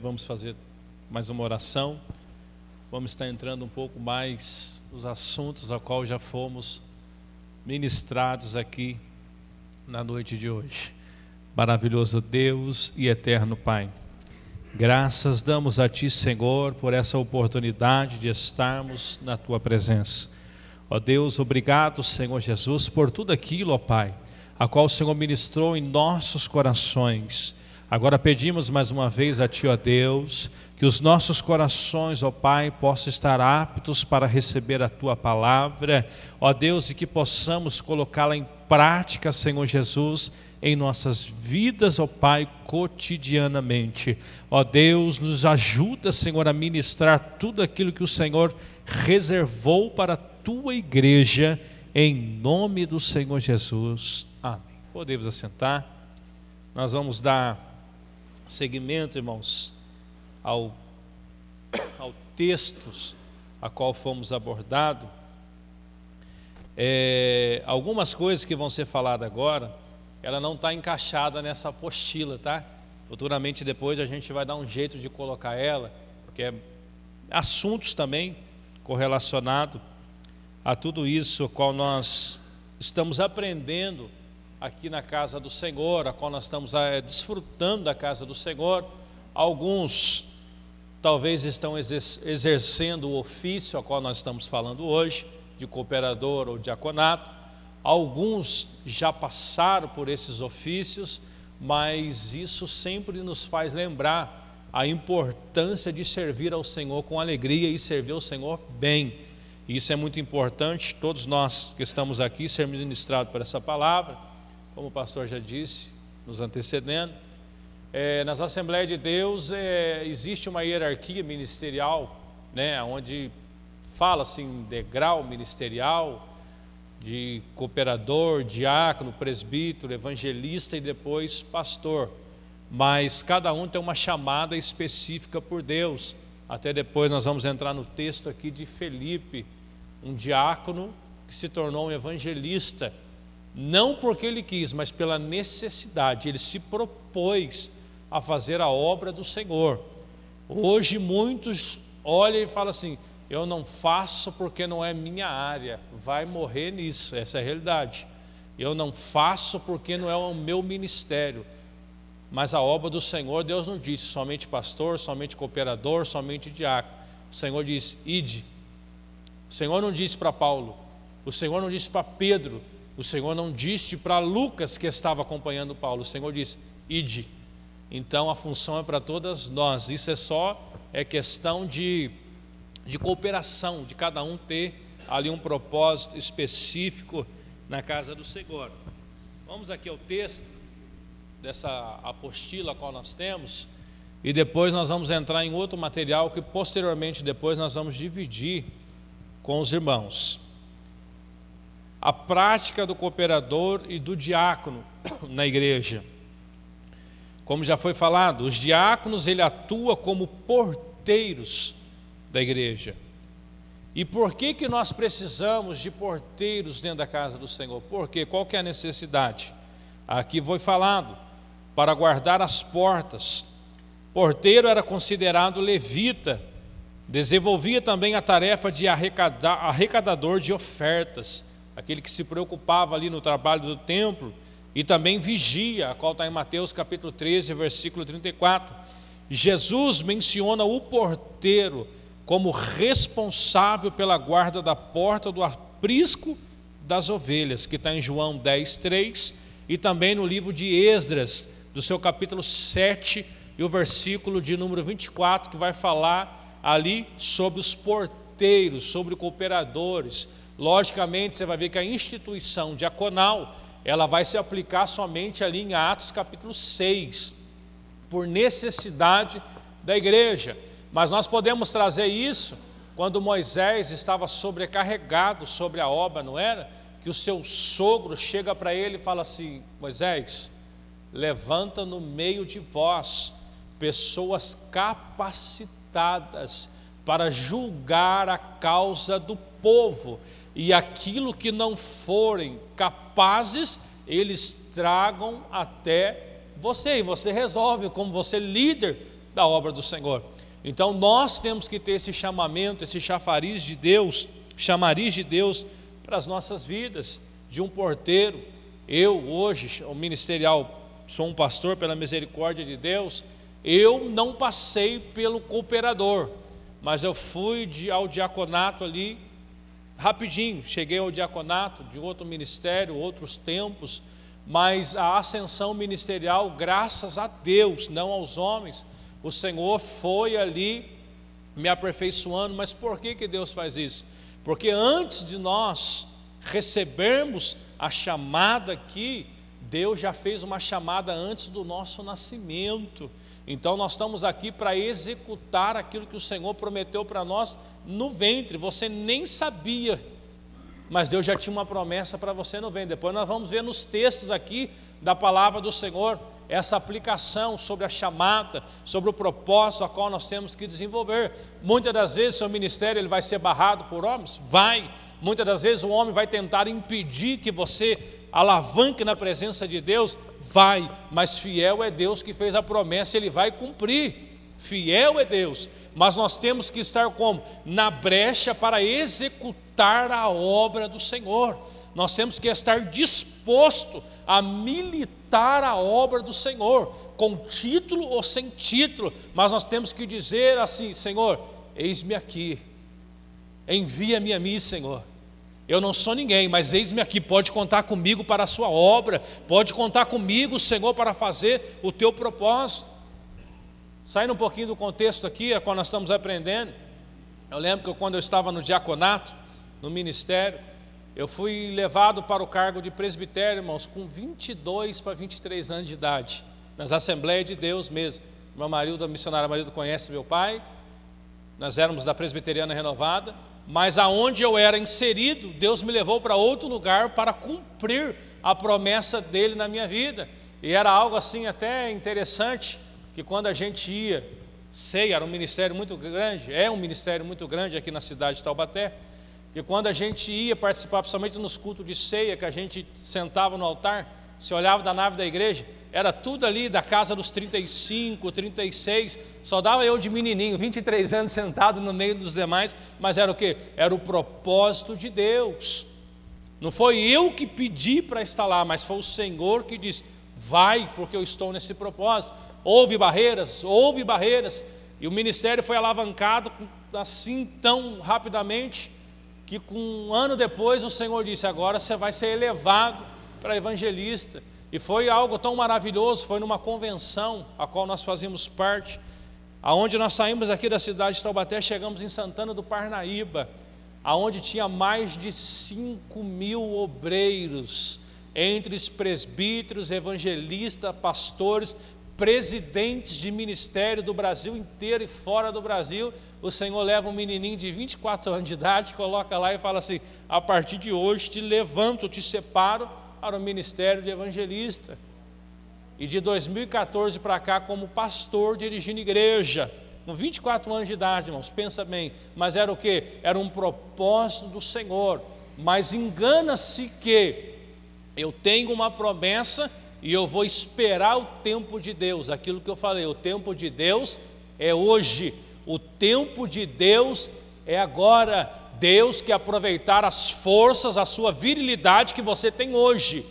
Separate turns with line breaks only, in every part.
Vamos fazer mais uma oração. Vamos estar entrando um pouco mais nos assuntos a qual já fomos ministrados aqui na noite de hoje. Maravilhoso Deus e eterno Pai, graças damos a Ti, Senhor, por essa oportunidade de estarmos na Tua presença. Ó Deus, obrigado, Senhor Jesus, por tudo aquilo, ó Pai, a qual o Senhor ministrou em nossos corações. Agora pedimos mais uma vez a Ti, ó Deus, que os nossos corações, ó Pai, possam estar aptos para receber a Tua palavra, ó Deus, e que possamos colocá-la em prática, Senhor Jesus, em nossas vidas, ó Pai, cotidianamente. Ó Deus, nos ajuda, Senhor, a ministrar tudo aquilo que o Senhor reservou para a Tua igreja, em nome do Senhor Jesus. Amém. Podemos assentar. Nós vamos dar seguimento, irmãos, ao textos a qual fomos abordados. Algumas coisas que vão ser faladas agora, ela não está encaixada nessa apostila, tá? Futuramente depois a gente vai dar um jeito de colocar ela, porque é assuntos também correlacionados a tudo isso, a qual nós estamos aprendendo aqui na casa do Senhor, a qual nós estamos desfrutando da casa do Senhor. Alguns talvez estão exercendo o ofício a qual nós estamos falando hoje, de cooperador ou diaconato. Alguns já passaram por esses ofícios, mas isso sempre nos faz lembrar a importância de servir ao Senhor com alegria e servir ao Senhor bem. Isso é muito importante, todos nós que estamos aqui sermos ministrados por essa palavra, como o pastor já disse, nos antecedendo. Nas Assembleias de Deus existe uma hierarquia ministerial, né, onde fala-se em degrau ministerial, de cooperador, diácono, presbítero, evangelista e depois pastor. Mas cada um tem uma chamada específica por Deus. Até depois nós vamos entrar no texto aqui de Felipe, um diácono que se tornou um evangelista, não porque ele quis, mas pela necessidade. Ele se propôs a fazer a obra do Senhor. Hoje muitos olham e falam assim: eu não faço porque não é minha área, vai morrer nisso, essa é a realidade. Eu não faço porque não é o meu ministério. Mas a obra do Senhor, Deus não disse somente pastor, somente cooperador, somente diácono. O Senhor disse: ide. O Senhor não disse para Paulo, o Senhor não disse para Pedro, o Senhor não disse para Lucas, que estava acompanhando Paulo. O Senhor disse: ide. Então a função é para todas nós. Isso é questão de cooperação, de cada um ter ali um propósito específico na casa do Senhor. Vamos aqui ao texto dessa apostila a qual nós temos, e depois nós vamos entrar em outro material que posteriormente depois nós vamos dividir com os irmãos. A prática do cooperador e do diácono na igreja. Como já foi falado, os diáconos, ele atua como porteiros da igreja. E por que nós precisamos de porteiros dentro da casa do Senhor? Porque qual que é a necessidade? Aqui foi falado, para guardar as portas. Porteiro era considerado levita, desenvolvia também a tarefa de arrecadador de ofertas, aquele que se preocupava ali no trabalho do templo, e também vigia, a qual está em Mateus capítulo 13, versículo 34. Jesus menciona o porteiro como responsável pela guarda da porta do aprisco das ovelhas, que está em João 10, 3, e também no livro de Esdras, do seu capítulo 7, e o versículo de número 24, que vai falar ali sobre os porteiros, sobre cooperadores. Logicamente, você vai ver que a instituição diaconal, ela vai se aplicar somente ali em Atos capítulo 6, por necessidade da igreja. Mas nós podemos trazer isso quando Moisés estava sobrecarregado sobre a obra, não era? Que o seu sogro chega para ele e fala assim: Moisés, levanta no meio de vós pessoas capacitadas para julgar a causa do povo, e aquilo que não forem capazes, eles tragam até você, e você resolve, como você líder da obra do Senhor. Então nós temos que ter esse chamamento, esse chamariz de Deus para as nossas vidas, de um porteiro. Eu hoje, o ministerial, sou um pastor pela misericórdia de Deus. Eu não passei pelo cooperador, mas eu fui ao diaconato ali rapidinho, cheguei ao diaconato de outro ministério, outros tempos, mas a ascensão ministerial, graças a Deus, não aos homens, o Senhor foi ali me aperfeiçoando. Mas por que Deus faz isso? Porque antes de nós recebermos a chamada aqui, Deus já fez uma chamada antes do nosso nascimento. Então nós estamos aqui para executar aquilo que o Senhor prometeu para nós no ventre. Você nem sabia, mas Deus já tinha uma promessa para você no ventre. Depois nós vamos ver nos textos aqui da palavra do Senhor essa aplicação sobre a chamada, sobre o propósito a qual nós temos que desenvolver. Muitas das vezes seu ministério ele vai ser barrado por homens? Vai. Muitas das vezes o homem vai tentar impedir que você alavanque na presença de Deus? Vai. Mas fiel é Deus que fez a promessa, Ele vai cumprir. Fiel é Deus. Mas nós temos que estar como? Na brecha para executar a obra do Senhor. Nós temos que estar disposto a militar a obra do Senhor, com título ou sem título, mas nós temos que dizer assim: Senhor, eis-me aqui, envia-me a mim, Senhor. Eu não sou ninguém, mas eis-me aqui, pode contar comigo para a sua obra, pode contar comigo, Senhor, para fazer o teu propósito. Saindo um pouquinho do contexto aqui, a qual nós estamos aprendendo, eu lembro que quando eu estava no diaconato, no ministério, eu fui levado para o cargo de presbitério, irmãos, com 22 para 23 anos de idade, nas Assembleias de Deus mesmo. Meu marido, a missionária marido, conhece meu pai, nós éramos da Presbiteriana Renovada, mas aonde eu era inserido, Deus me levou para outro lugar para cumprir a promessa dele na minha vida. E era algo assim até interessante, que quando a gente ia, era um ministério muito grande, é um ministério muito grande aqui na cidade de Taubaté, e quando a gente ia participar, principalmente nos cultos de ceia, que a gente sentava no altar, se olhava da nave da igreja, era tudo ali da casa dos 35, 36, só dava eu de menininho, 23 anos sentado no meio dos demais, mas era o quê? Era o propósito de Deus. Não foi eu que pedi para estar lá, mas foi o Senhor que disse: vai, porque eu estou nesse propósito. Houve barreiras, e o ministério foi alavancado assim tão rapidamente, que com um ano depois o Senhor disse: agora você vai ser elevado para evangelista. E foi algo tão maravilhoso, foi numa convenção a qual nós fazíamos parte, aonde nós saímos aqui da cidade de Taubaté, chegamos em Santana do Parnaíba, aonde tinha mais de 5.000 obreiros, entre os presbíteros, evangelistas, pastores, presidentes de ministério do Brasil inteiro e fora do Brasil. O Senhor leva um menininho de 24 anos de idade, coloca lá e fala assim: a partir de hoje te levanto, te separo para o ministério de evangelista. E de 2014 para cá, como pastor, dirigindo igreja, com 24 anos de idade, irmãos, pensa bem. Mas era o quê? Era um propósito do Senhor. Mas engana-se que eu tenho uma promessa e eu vou esperar o tempo de Deus. Aquilo que eu falei, o tempo de Deus é hoje, o tempo de Deus é agora. Deus quer aproveitar as forças, a sua virilidade que você tem hoje.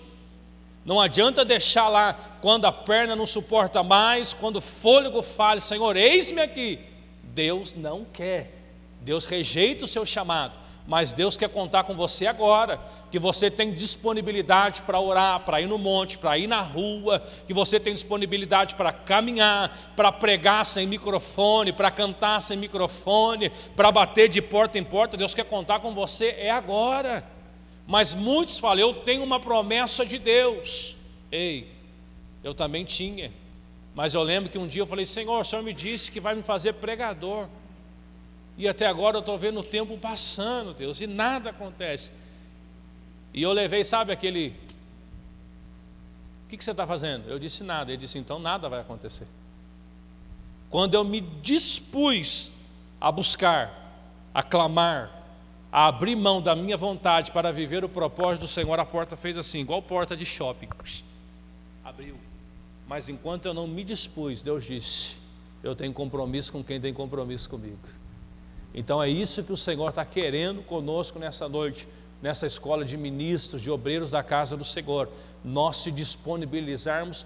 Não adianta deixar lá quando a perna não suporta mais, quando o fôlego fale: Senhor, eis-me aqui. Deus não quer, Deus rejeita o seu chamado. Mas Deus quer contar com você agora, que você tem disponibilidade para orar, para ir no monte, para ir na rua, que você tem disponibilidade para caminhar, para pregar sem microfone, para cantar sem microfone, para bater de porta em porta. Deus quer contar com você agora. Mas muitos falam: eu tenho uma promessa de Deus. Ei, eu também tinha, mas eu lembro que um dia eu falei: Senhor, o Senhor me disse que vai me fazer pregador. E até agora eu estou vendo o tempo passando, Deus, e nada acontece. E eu levei, sabe, aquele: o que você está fazendo? Eu disse: nada. Ele disse: então nada vai acontecer. Quando eu me dispus a buscar, a clamar, a abrir mão da minha vontade para viver o propósito do Senhor, a porta fez assim, igual porta de shopping, abriu. Mas enquanto eu não me dispus, Deus disse: eu tenho compromisso com quem tem compromisso comigo. Então é isso que o Senhor está querendo conosco nessa noite, nessa escola de ministros, de obreiros da casa do Senhor. Nós se disponibilizarmos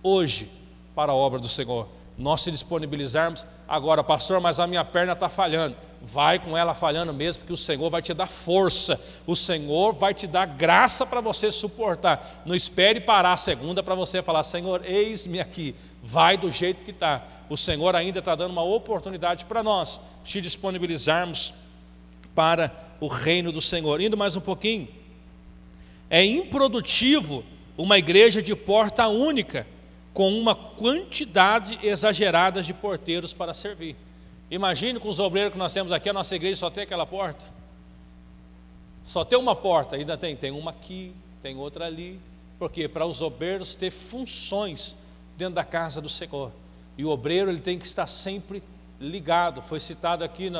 hoje para a obra do Senhor. Nós se disponibilizarmos agora, pastor, mas a minha perna está falhando. Vai com ela falhando mesmo, porque o Senhor vai te dar força, o Senhor vai te dar graça para você suportar. Não espere parar a segunda para você falar, Senhor, eis-me aqui, vai do jeito que está. O Senhor ainda está dando uma oportunidade para nós te disponibilizarmos para o reino do Senhor. Indo mais um pouquinho, é improdutivo uma igreja de porta única, com uma quantidade exagerada de porteiros para servir. Imagine com os obreiros que nós temos aqui, a nossa igreja só tem aquela porta. Só tem uma porta, ainda tem uma aqui, tem outra ali. Por quê? Para os obreiros ter funções dentro da casa do Senhor. E o obreiro ele tem que estar sempre ligado. Foi citado aqui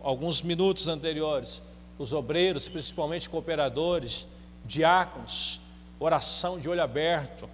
alguns minutos anteriores. Os obreiros, principalmente cooperadores, diáconos, oração de olho aberto.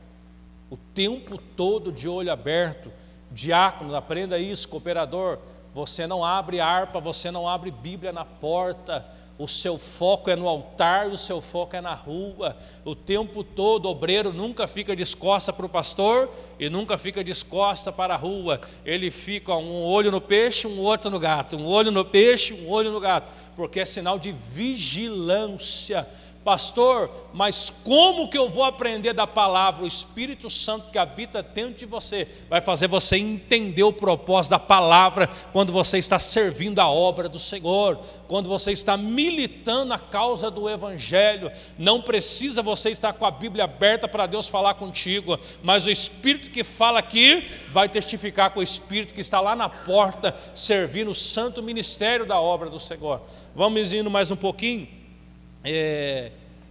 O tempo todo de olho aberto. Diácono, aprenda isso, cooperador, você não abre harpa, você não abre Bíblia na porta, o seu foco é no altar, o seu foco é na rua, o tempo todo. Obreiro nunca fica de costas para o pastor e nunca fica de costas para a rua, ele fica um olho no peixe, um outro no gato, um olho no peixe, um olho no gato, porque é sinal de vigilância. Pastor, mas como que eu vou aprender da palavra? O Espírito Santo que habita dentro de você vai fazer você entender o propósito da palavra quando você está servindo a obra do Senhor, quando você está militando a causa do Evangelho. Não precisa você estar com a Bíblia aberta para Deus falar contigo, mas o Espírito que fala aqui vai testificar com o Espírito que está lá na porta servindo o santo ministério da obra do Senhor. Vamos indo mais um pouquinho.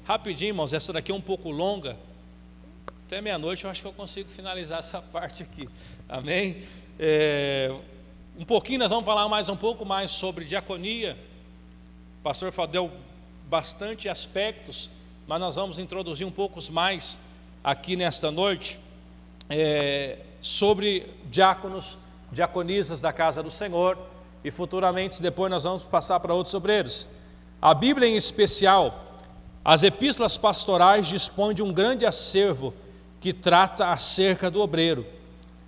Rapidinho, irmãos, essa daqui é um pouco longa. Até meia-noite eu acho que eu consigo finalizar essa parte aqui. Amém? Um pouquinho, nós vamos falar mais um pouco mais sobre diaconia. O pastor deu bastante aspectos, mas nós vamos introduzir um pouco mais aqui nesta noite sobre diáconos, diaconisas da casa do Senhor, e futuramente depois nós vamos passar para outros obreiros. A Bíblia em especial, as epístolas pastorais dispõem de um grande acervo que trata acerca do obreiro,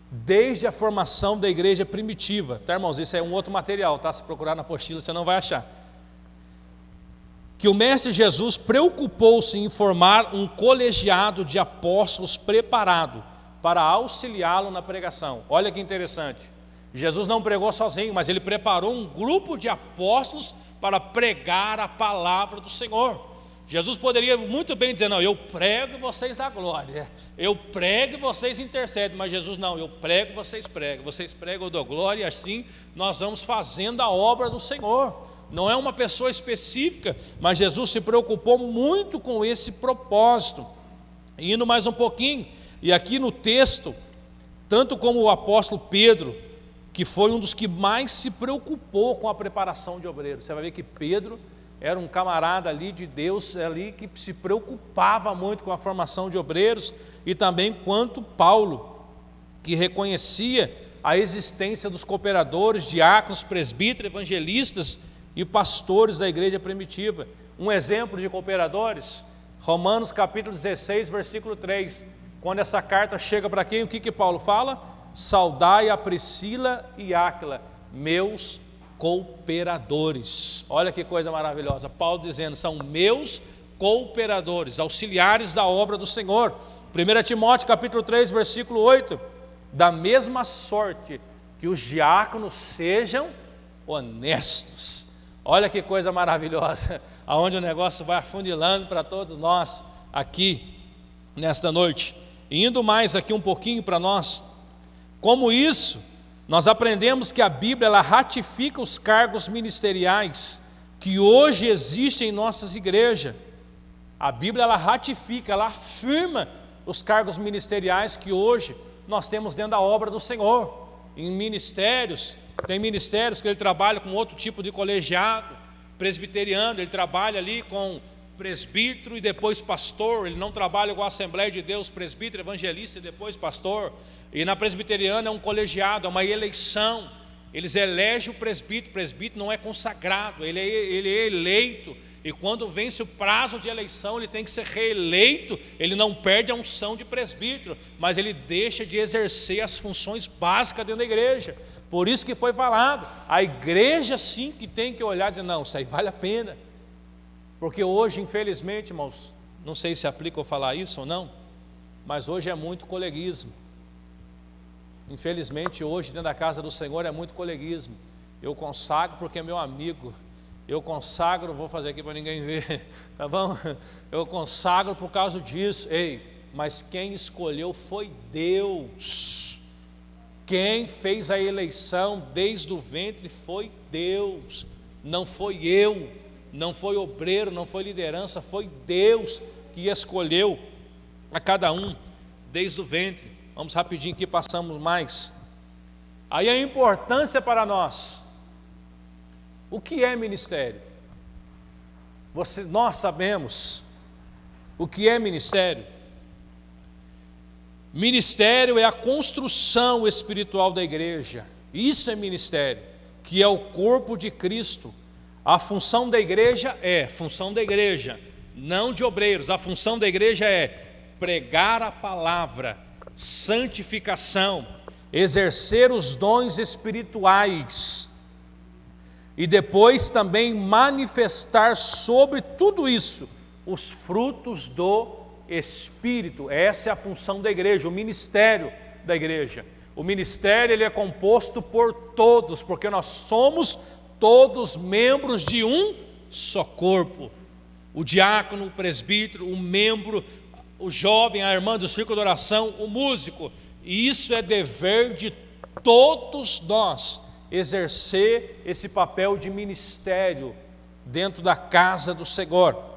desde a formação da igreja primitiva, tá, irmãos? Isso é um outro material, tá? Se procurar na apostila você não vai achar. Que o Mestre Jesus preocupou-se em formar um colegiado de apóstolos preparado para auxiliá-lo na pregação. Olha que interessante. Jesus não pregou sozinho, mas ele preparou um grupo de apóstolos para pregar a palavra do Senhor. Jesus poderia muito bem dizer, não, eu prego e vocês dão glória, eu prego e vocês intercedem, mas Jesus não, eu prego e vocês pregam, eu dou glória, e assim nós vamos fazendo a obra do Senhor. Não é uma pessoa específica, mas Jesus se preocupou muito com esse propósito. Indo mais um pouquinho, e aqui no texto, tanto como o apóstolo Pedro, que foi um dos que mais se preocupou com a preparação de obreiros. Você vai ver que Pedro era um camarada ali de Deus, ali que se preocupava muito com a formação de obreiros, e também quanto Paulo, que reconhecia a existência dos cooperadores, diáconos, presbíteros, evangelistas e pastores da igreja primitiva. Um exemplo de cooperadores, Romanos capítulo 16, versículo 3, quando essa carta chega para quem, o que Paulo fala? Saudai a Priscila e Áquila, meus cooperadores. Olha que coisa maravilhosa, Paulo dizendo, são meus cooperadores, auxiliares da obra do Senhor. 1 Timóteo capítulo 3, versículo 8, da mesma sorte que os diáconos sejam honestos. Olha que coisa maravilhosa, aonde o negócio vai afunilando para todos nós aqui nesta noite. E indo mais aqui um pouquinho para nós, como isso, nós aprendemos que a Bíblia ela ratifica os cargos ministeriais que hoje existem em nossas igrejas. A Bíblia ela ratifica, ela afirma os cargos ministeriais que hoje nós temos dentro da obra do Senhor. Em ministérios, tem ministérios que ele trabalha com outro tipo de colegiado, presbiteriano, ele trabalha ali com presbítero e depois pastor. Ele não trabalha igual a Assembleia de Deus, presbítero, evangelista e depois pastor. E na presbiteriana é um colegiado, é uma eleição. Eles elegem o presbítero não é consagrado, ele é eleito. E quando vence o prazo de eleição, ele tem que ser reeleito. Ele não perde a unção de presbítero, mas ele deixa de exercer as funções básicas dentro da igreja. Por isso que foi falado, a igreja sim que tem que olhar e dizer, não, isso aí vale a pena. Porque hoje, infelizmente, irmãos, não sei se aplica eu falar isso ou não, mas hoje é muito coleguismo. Infelizmente hoje dentro da casa do Senhor é muito coleguismo. Eu consagro porque é meu amigo. Eu consagro, vou fazer aqui para ninguém ver, tá bom? Eu consagro por causa disso. Ei, mas quem escolheu foi Deus. Quem fez a eleição desde o ventre foi Deus. Não foi eu, não foi obreiro, não foi liderança, foi Deus que escolheu a cada um desde o ventre. Vamos rapidinho aqui, passamos mais. Aí a importância para nós. O que é ministério? Nós sabemos o que é ministério. Ministério é a construção espiritual da igreja. Isso é ministério, que é o corpo de Cristo. A função da igreja função da igreja, não de obreiros. A função da igreja é pregar a palavra, santificação, exercer os dons espirituais e depois também manifestar sobre tudo isso os frutos do Espírito. Essa é a função da igreja, o ministério da igreja. O ministério ele é composto por todos, porque nós somos todos membros de um só corpo. O diácono, o presbítero, o membro, o jovem, a irmã do círculo de oração, o músico. E isso é dever de todos nós, exercer esse papel de ministério dentro da casa do Senhor.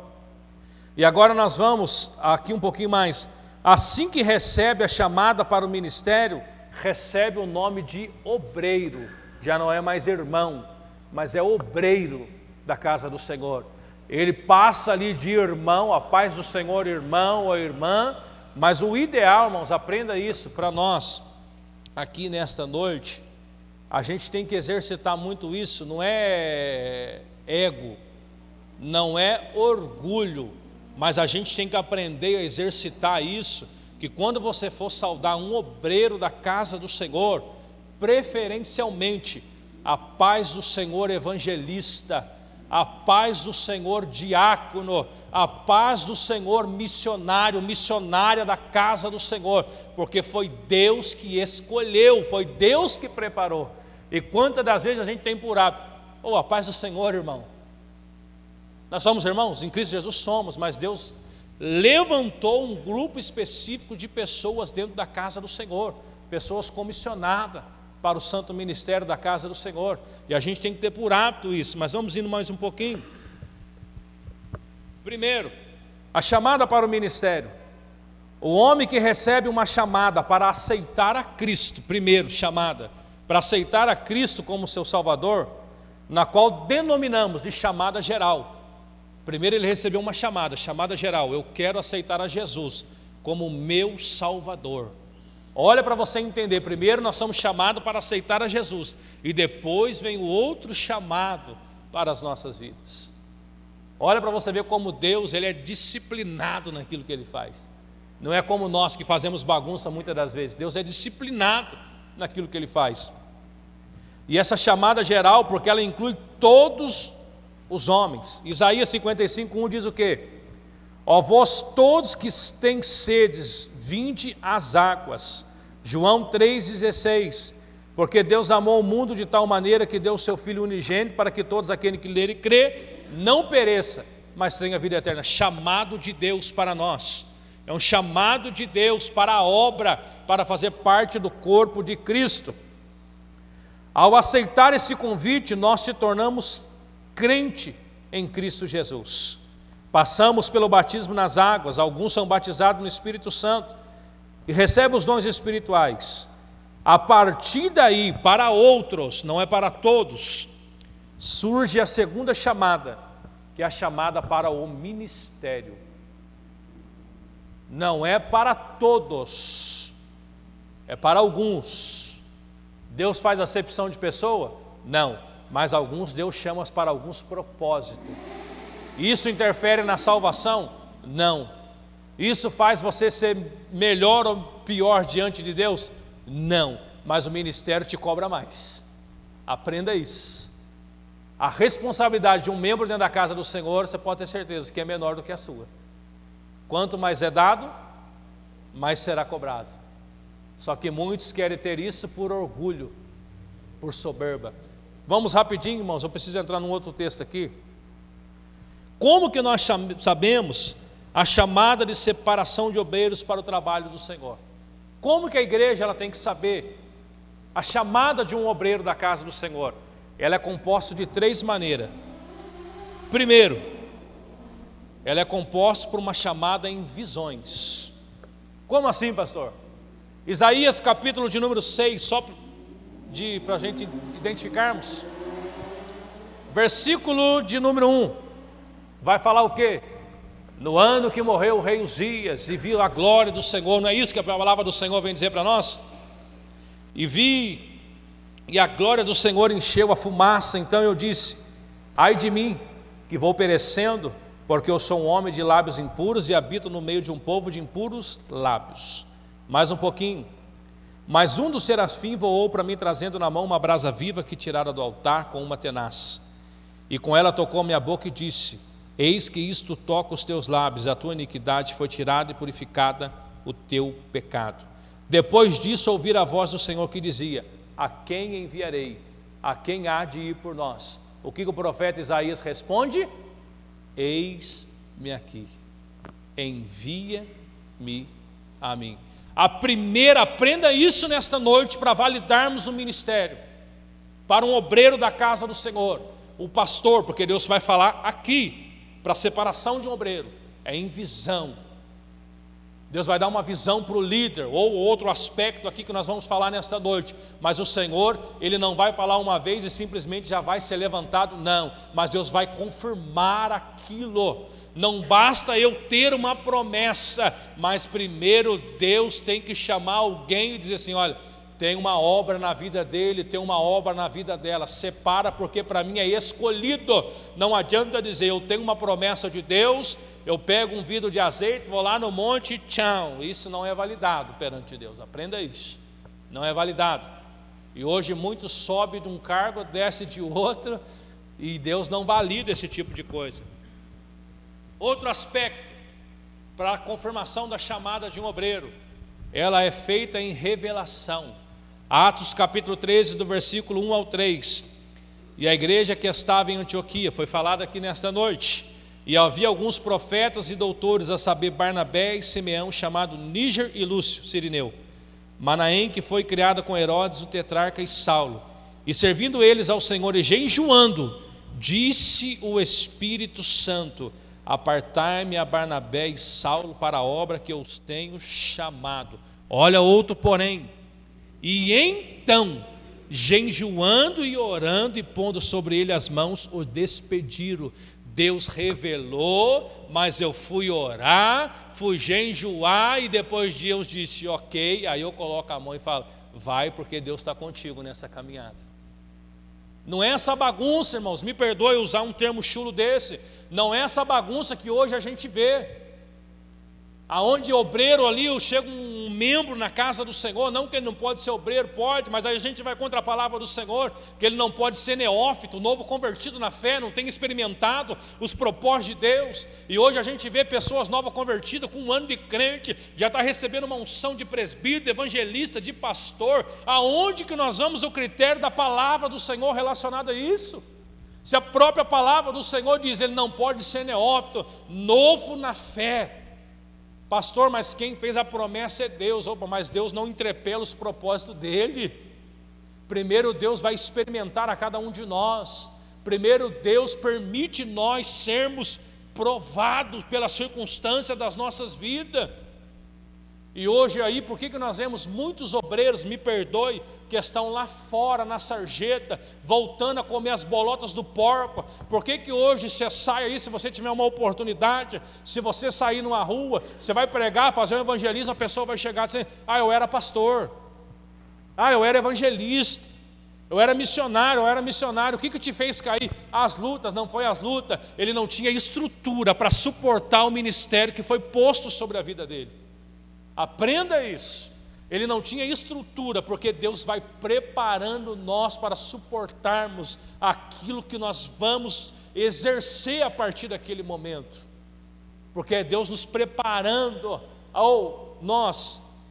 E agora nós vamos aqui um pouquinho mais. Assim que recebe a chamada para o ministério, recebe o nome de obreiro. Já não é mais irmão, mas é obreiro da casa do Senhor. Ele passa ali de irmão, a paz do Senhor, irmão ou irmã, mas o ideal, irmãos, aprenda isso para nós, aqui nesta noite, a gente tem que exercitar muito isso, não é ego, não é orgulho, mas a gente tem que aprender a exercitar isso, que quando você for saudar um obreiro da casa do Senhor, preferencialmente, a paz do Senhor evangelista, a paz do Senhor diácono, a paz do Senhor missionário, missionária da casa do Senhor, porque foi Deus que escolheu, foi Deus que preparou. E quantas das vezes a gente tem por hábito, a paz do Senhor, irmão. Nós somos irmãos, em Cristo Jesus somos, mas Deus levantou um grupo específico de pessoas dentro da casa do Senhor, pessoas comissionadas para o santo ministério da casa do Senhor, e a gente tem que ter por hábito isso, mas vamos indo mais um pouquinho. Primeiro, a chamada para o ministério. O homem que recebe uma chamada para aceitar a Cristo, primeiro, chamada, para aceitar a Cristo como seu Salvador, na qual denominamos de chamada geral. Primeiro ele recebeu uma chamada geral, eu quero aceitar a Jesus como meu Salvador. Olha para você entender, primeiro nós somos chamados para aceitar a Jesus, e depois vem o outro chamado para as nossas vidas. Olha para você ver como Deus, Ele é disciplinado naquilo que Ele faz. Não é como nós que fazemos bagunça muitas das vezes, Deus é disciplinado naquilo que Ele faz. E essa chamada geral, porque ela inclui todos os homens. Isaías 55:1 diz o quê? Ó vós todos que têm sedes, vinde às águas. João 3,16, porque Deus amou o mundo de tal maneira que deu o seu Filho unigênito, para que todos aqueles que nele crê, não pereça, mas tenha vida eterna. Chamado de Deus para nós, é um chamado de Deus para a obra, para fazer parte do corpo de Cristo. Ao aceitar esse convite, nós se tornamos crente em Cristo Jesus. Passamos pelo batismo nas águas, alguns são batizados no Espírito Santo e recebem os dons espirituais. A partir daí, para outros, não é para todos, surge a segunda chamada, que é a chamada para o ministério. Não é para todos, é para alguns. Deus faz acepção de pessoa? Não, mas alguns Deus chama para alguns propósitos. Isso interfere na salvação? Não. Isso faz você ser melhor ou pior diante de Deus? Não, mas o ministério te cobra mais. Aprenda isso. A responsabilidade de um membro dentro da casa do Senhor, você pode ter certeza que é menor do que a sua. Quanto mais é dado, mais será cobrado. Só que muitos querem ter isso por orgulho, por soberba. Vamos rapidinho, irmãos, eu preciso entrar num outro texto aqui. Como que nós sabemos a chamada de separação de obreiros para o trabalho do Senhor? Como que a igreja ela tem que saber a chamada de um obreiro da casa do Senhor? Ela é composta de 3 maneiras. Primeiro, ela é composta por uma chamada em visões. Como assim, pastor? Isaías capítulo de número 6, só para a gente identificarmos. Versículo de número 1, vai falar o quê? No ano que morreu o rei Uzias, e viu a glória do Senhor. Não é isso que a palavra do Senhor vem dizer para nós? E vi, e a glória do Senhor encheu a fumaça. Então eu disse: ai de mim, que vou perecendo, porque eu sou um homem de lábios impuros e habito no meio de um povo de impuros lábios. Mais um pouquinho. Mas um dos serafins voou para mim, trazendo na mão uma brasa viva que tirara do altar com uma tenaz. E com ela tocou minha boca e disse: eis que isto toca os teus lábios, a tua iniquidade foi tirada e purificada o teu pecado. Depois disso ouvi a voz do Senhor que dizia: a quem enviarei? A quem há de ir por nós? O que o profeta Isaías responde? Eis-me aqui, envia-me a mim. A primeira, aprenda isso nesta noite para validarmos o ministério, para um obreiro da casa do Senhor, o pastor, porque Deus vai falar aqui, para a separação de um obreiro, é em visão. Deus vai dar uma visão para o líder, ou outro aspecto aqui que nós vamos falar nesta noite. Mas o Senhor, Ele não vai falar uma vez e simplesmente já vai ser levantado, não. Mas Deus vai confirmar aquilo. Não basta eu ter uma promessa, mas primeiro Deus tem que chamar alguém e dizer assim: olha, tem uma obra na vida dele, tem uma obra na vida dela, separa, porque para mim é escolhido. Não adianta dizer, eu tenho uma promessa de Deus, eu pego um vidro de azeite, vou lá no monte e tchau. Isso não é validado perante Deus, aprenda isso, não é validado. E hoje muitos sobem de um cargo, desce de outro, e Deus não valida esse tipo de coisa. Outro aspecto, para a confirmação da chamada de um obreiro, ela é feita em revelação. Atos capítulo 13, do versículo 1 ao 3. E a igreja que estava em Antioquia, foi falada aqui nesta noite, e havia alguns profetas e doutores, a saber, Barnabé e Simeão, chamado Níger e Lúcio, Cirineu, Manaém, que foi criada com Herodes, o tetrarca, e Saulo. E servindo eles ao Senhor e jejuando, disse o Espírito Santo: apartai-me a Barnabé e Saulo para a obra que eu os tenho chamado. Olha outro porém. E então, jejuando e orando e pondo sobre ele as mãos, o despediram. Deus revelou, mas eu fui orar, fui jejuar, e depois Deus disse ok. Aí eu coloco a mão e falo: vai, porque Deus está contigo nessa caminhada. Não é essa bagunça, irmãos, me perdoe usar um termo chulo desse, não é essa bagunça que hoje a gente vê, aonde obreiro ali, chega um membro na casa do Senhor, não que ele não pode ser obreiro, pode, mas aí a gente vai contra a palavra do Senhor, que ele não pode ser neófito, novo convertido na fé, não tem experimentado os propósitos de Deus. E hoje a gente vê pessoas novas convertidas, com 1 ano de crente, já está recebendo uma unção de presbítero, de evangelista, de pastor. Aonde que nós vamos o critério da palavra do Senhor relacionado a isso? Se a própria palavra do Senhor diz, ele não pode ser neófito, novo na fé. Pastor, mas quem fez a promessa é Deus. Opa, mas Deus não entrepela os propósitos dele. Primeiro Deus vai experimentar a cada um de nós. Primeiro Deus permite nós sermos provados pela circunstância das nossas vidas. E hoje aí, por que nós vemos muitos obreiros, me perdoe, que estão lá fora na sarjeta, voltando a comer as bolotas do porco? Por que hoje você sai aí, se você tiver uma oportunidade, se você sair numa rua, você vai pregar, fazer um evangelismo, a pessoa vai chegar e dizer, eu era pastor, eu era evangelista, eu era missionário, o que te fez cair? As lutas. Não foi as lutas, ele não tinha estrutura para suportar o ministério que foi posto sobre a vida dele. Aprenda isso. Ele não tinha estrutura, porque Deus vai preparando nós para suportarmos aquilo que nós vamos exercer a partir daquele momento. Porque é Deus nos preparando.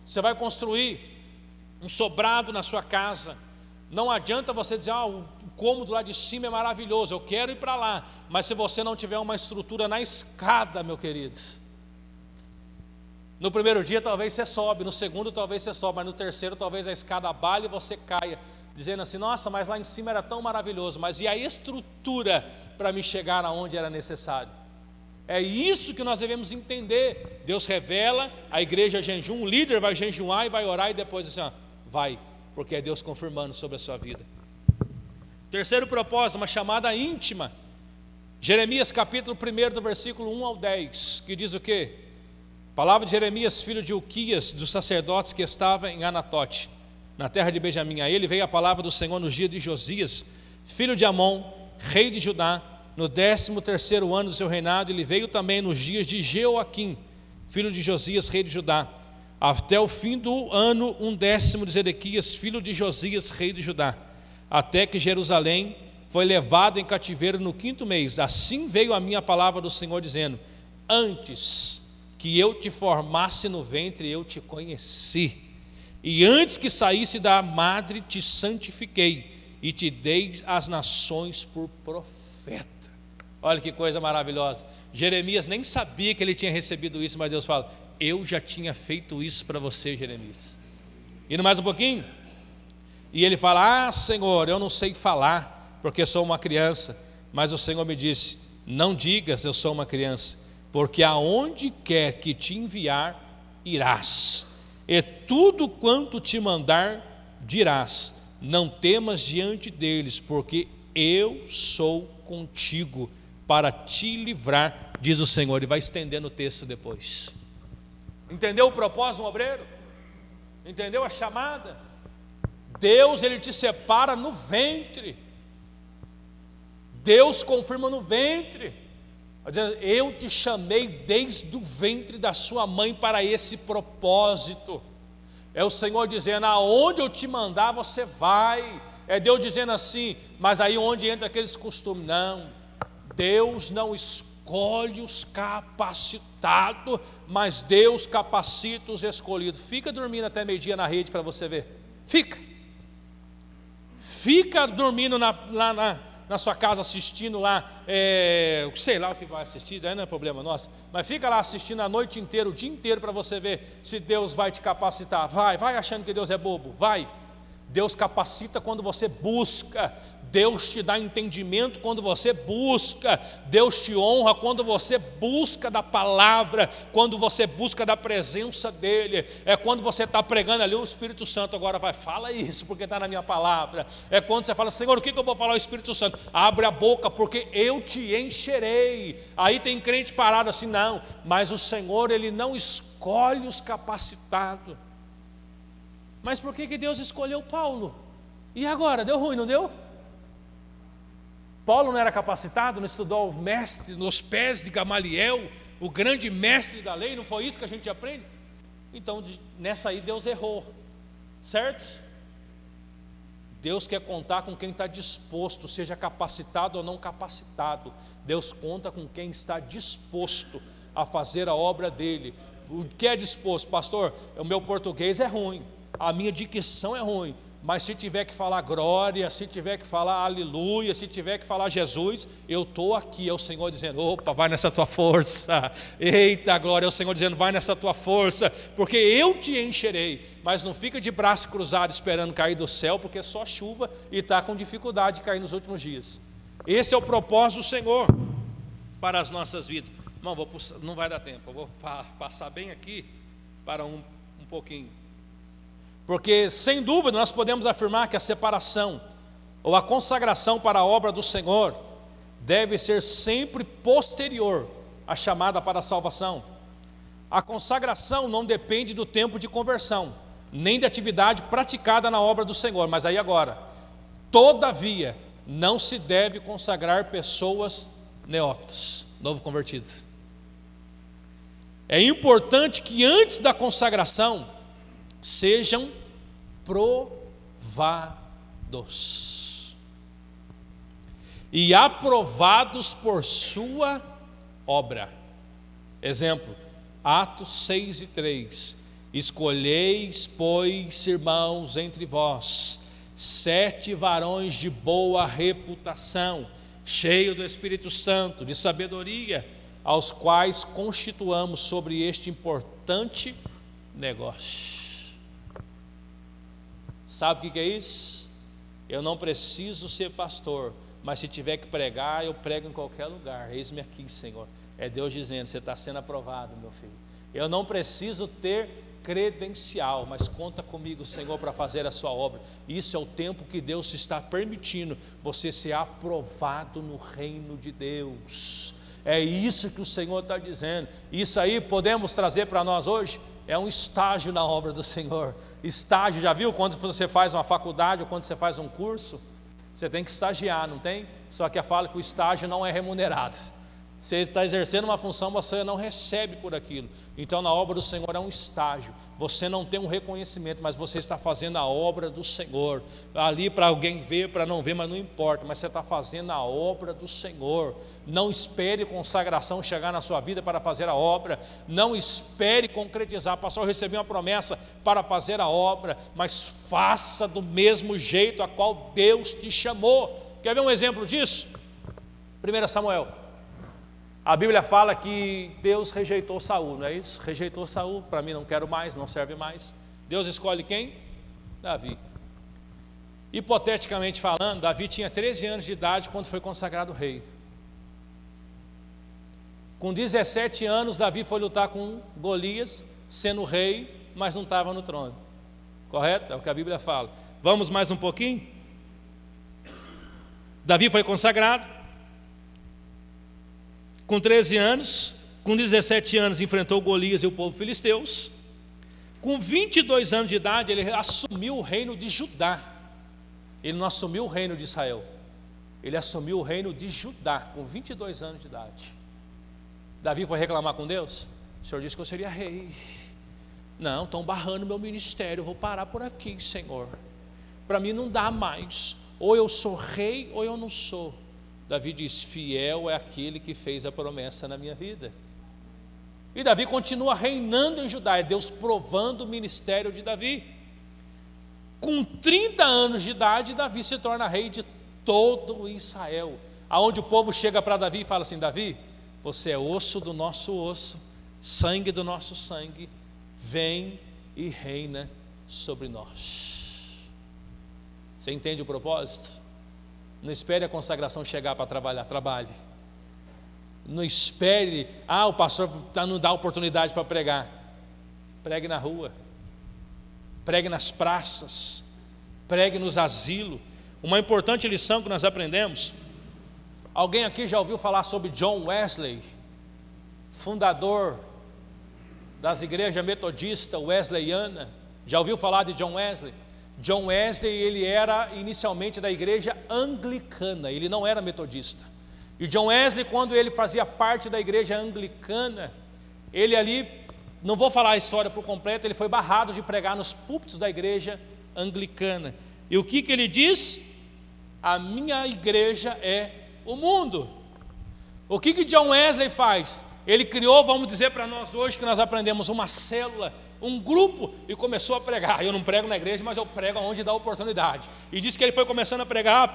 Você vai construir um sobrado na sua casa. Não adianta você dizer, o cômodo lá de cima é maravilhoso, eu quero ir para lá. Mas se você não tiver uma estrutura na escada, meu querido, no primeiro dia talvez você sobe, no segundo talvez você sobe, mas no terceiro talvez a escada abale e você caia, dizendo assim, nossa, mas lá em cima era tão maravilhoso, mas e a estrutura para me chegar aonde era necessário? É isso que nós devemos entender. Deus revela, a igreja jejum, o líder vai jejuar e vai orar e depois assim, vai, porque é Deus confirmando sobre a sua vida. Terceiro propósito, uma chamada íntima. Jeremias capítulo 1, do versículo 1 ao 10, que diz o quê? Palavra de Jeremias, filho de Uquias, dos sacerdotes que estava em Anatote, na terra de Benjamim. A ele veio a palavra do Senhor nos dias de Josias, filho de Amon, rei de Judá, no 13º ano do seu reinado. Ele veio também nos dias de Jeoaquim, filho de Josias, rei de Judá, até o fim do ano 10º de Zedequias, filho de Josias, rei de Judá, até que Jerusalém foi levado em cativeiro no 5º mês. Assim veio a minha palavra do Senhor, dizendo, antes que eu te formasse no ventre, eu te conheci, e antes que saísse da madre, te santifiquei, e te dei as nações por profeta. Olha que coisa maravilhosa. Jeremias nem sabia que ele tinha recebido isso, mas Deus fala, eu já tinha feito isso para você, Jeremias. Indo mais um pouquinho, e ele fala, Senhor, eu não sei falar, porque sou uma criança, mas o Senhor me disse, não digas eu sou uma criança, porque aonde quer que te enviar, irás, e tudo quanto te mandar, dirás, não temas diante deles, porque eu sou contigo, para te livrar, diz o Senhor. E vai estendendo o texto depois. Entendeu o propósito do obreiro? Entendeu a chamada? Deus, ele te separa no ventre, Deus confirma no ventre. Eu te chamei desde o ventre da sua mãe para esse propósito. É o Senhor dizendo, aonde eu te mandar você vai. É Deus dizendo assim, mas aí onde entra aqueles costumes? Não, Deus não escolhe os capacitados, mas Deus capacita os escolhidos. Fica dormindo até meio-dia na rede para você ver. Fica dormindo lá na sua casa assistindo lá, sei lá o que vai assistir, daí não é problema nosso, mas fica lá assistindo a noite inteira, o dia inteiro para você ver se Deus vai te capacitar. Vai achando que Deus é bobo, vai. Deus capacita quando você busca, Deus te dá entendimento quando você busca, Deus te honra quando você busca da palavra, quando você busca da presença dEle. É quando você está pregando ali, o Espírito Santo agora vai, fala isso porque está na minha palavra. É quando você fala, Senhor, o que eu vou falar ao Espírito Santo? Abre a boca porque eu te encherei. Aí tem crente parado assim, não, mas o Senhor, Ele não escolhe os capacitados. Mas por que Deus escolheu Paulo? E agora? Deu ruim, não deu? Paulo não era capacitado, não estudou o mestre nos pés de Gamaliel, o grande mestre da lei, não foi isso que a gente aprende? Então, nessa aí Deus errou, certo? Deus quer contar com quem está disposto, seja capacitado ou não capacitado. Deus conta com quem está disposto a fazer a obra dele. O que é disposto? Pastor, o meu português é ruim, a minha dicção é ruim, mas se tiver que falar glória, se tiver que falar aleluia, se tiver que falar Jesus, eu estou aqui. É o Senhor dizendo, opa, vai nessa tua força, eita glória, é o Senhor dizendo, vai nessa tua força, porque eu te encherei. Mas não fica de braço cruzado esperando cair do céu, porque é só chuva e está com dificuldade de cair nos últimos dias. Esse é o propósito do Senhor para as nossas vidas. Não vai dar tempo, eu vou passar bem aqui para um pouquinho. Porque, sem dúvida, nós podemos afirmar que a separação ou a consagração para a obra do Senhor deve ser sempre posterior à chamada para a salvação. A consagração não depende do tempo de conversão, nem da atividade praticada na obra do Senhor. Mas aí agora, todavia, não se deve consagrar pessoas neófitas, novo convertido. É importante que antes da consagração sejam provados e aprovados por sua obra. Exemplo, Atos 6:3: escolheis, pois, irmãos, entre vós 7 varões de boa reputação, cheios do Espírito Santo, de sabedoria, aos quais constituamos sobre este importante negócio. Sabe o que é isso? Eu não preciso ser pastor, mas se tiver que pregar, eu prego em qualquer lugar. Eis-me aqui, Senhor. É Deus dizendo: você está sendo aprovado, meu filho. Eu não preciso ter credencial, mas conta comigo, Senhor, para fazer a sua obra. Isso é o tempo que Deus está permitindo você ser aprovado no reino de Deus. É isso que o Senhor está dizendo. Isso aí podemos trazer para nós hoje. É um estágio na obra do Senhor. Estágio, já viu quando você faz uma faculdade ou quando você faz um curso? Você tem que estagiar, não tem? Só que fala que o estágio não é remunerado. Você está exercendo uma função, você não recebe por aquilo. Então na obra do Senhor é um estágio. Você não tem um reconhecimento, mas você está fazendo a obra do Senhor. Ali para alguém ver, para não ver, mas não importa. Mas você está fazendo a obra do Senhor. Não espere consagração chegar na sua vida para fazer a obra. Não espere concretizar. Pastor, eu recebi uma promessa para fazer a obra. Mas faça do mesmo jeito a qual Deus te chamou. Quer ver um exemplo disso? 1 Samuel. A Bíblia fala que Deus rejeitou Saul, não é isso? Rejeitou Saul, para mim não quero mais, não serve mais. Deus escolhe quem? Davi. Hipoteticamente falando, Davi tinha 13 anos de idade quando foi consagrado rei. Com 17 anos, Davi foi lutar com Golias, sendo rei, mas não estava no trono. Correto? É o que a Bíblia fala. Vamos mais um pouquinho? Davi foi consagrado. Com 13 anos, com 17 anos enfrentou Golias e o povo filisteus. Com 22 anos de idade ele assumiu o reino de Judá. Ele não assumiu o reino de Israel. Ele assumiu o reino de Judá com 22 anos de idade. Davi foi reclamar com Deus? O Senhor disse que eu seria rei. Não, estão barrando meu ministério, eu vou parar por aqui, Senhor. Para mim não dá mais. Ou eu sou rei ou eu não sou. Davi diz: fiel é aquele que fez a promessa na minha vida. E Davi continua reinando em Judá. É Deus provando o ministério de Davi. Com 30 anos de idade, Davi se torna rei de todo Israel. Aonde o povo chega para Davi e fala assim: Davi, você é osso do nosso osso, sangue do nosso sangue, vem e reina sobre nós. Você entende o propósito? Não espere a consagração chegar para trabalhar, trabalhe. Não espere, o pastor não dá oportunidade para pregar. Pregue na rua, pregue nas praças, pregue nos asilos. Uma importante lição que nós aprendemos: alguém aqui já ouviu falar sobre John Wesley, fundador das igrejas metodista wesleyana? Já ouviu falar de John Wesley? John Wesley, ele era inicialmente da igreja anglicana, ele não era metodista. E John Wesley, quando ele fazia parte da igreja anglicana, ele ali, não vou falar a história por completo, ele foi barrado de pregar nos púlpitos da igreja anglicana. E o que ele diz? A minha igreja é o mundo. O que John Wesley faz? Ele criou, vamos dizer para nós hoje, que nós aprendemos, uma célula, um grupo, e começou a pregar. Eu não prego na igreja, mas eu prego onde dá oportunidade. E disse que ele foi começando a pregar,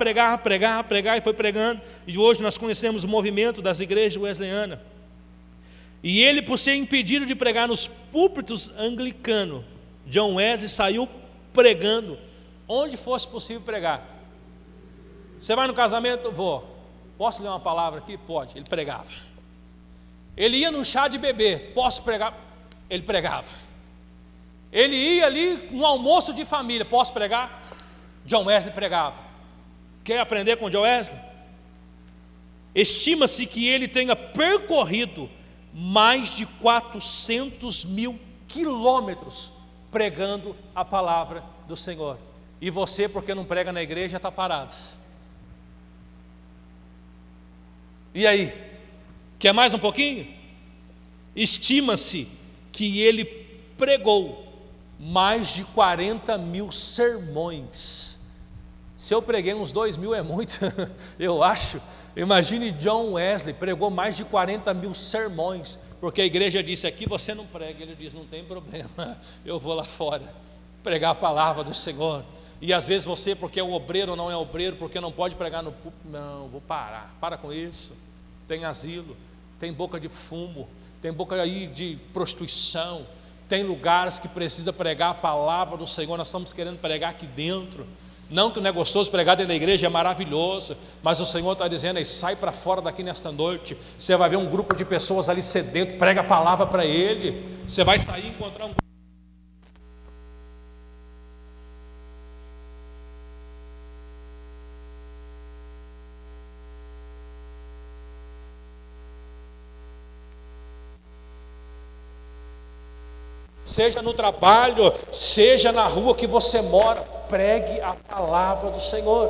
e foi pregando. E hoje nós conhecemos o movimento das igrejas wesleyanas. E ele, por ser impedido de pregar nos púlpitos anglicanos, John Wesley saiu pregando onde fosse possível pregar. Você vai no casamento? Vou. Posso ler uma palavra aqui? Pode. Ele pregava. Ele ia num chá de bebê. Posso pregar? Ele pregava. Ele ia ali no almoço de família. Posso pregar? John Wesley pregava. Quer aprender com John Wesley? Estima-se que ele tenha percorrido mais de 400 mil quilômetros pregando a palavra do Senhor. E você, porque não prega na igreja, está parado. E aí? Quer mais um pouquinho? Estima-se que ele pregou mais de 40 mil sermões. Se eu preguei uns 2.000 é muito, eu acho. Imagine John Wesley, pregou mais de 40 mil sermões, porque a igreja disse: aqui você não prega. Ele diz: não tem problema, eu vou lá fora pregar a palavra do Senhor. E às vezes você, porque é o obreiro ou não é obreiro, porque não pode pregar no púlpito, não, vou parar, para com isso. Tem asilo, tem boca de fumo, tem boca aí de prostituição, tem lugares que precisa pregar a palavra do Senhor. Nós estamos querendo pregar aqui dentro. Não que não é gostoso pregar dentro da igreja, é maravilhoso, mas o Senhor está dizendo aí: sai para fora daqui nesta noite. Você vai ver um grupo de pessoas ali sedento, prega a palavra para ele. Você vai sair e encontrar um grupo. Seja no trabalho, seja na rua que você mora, pregue a palavra do Senhor.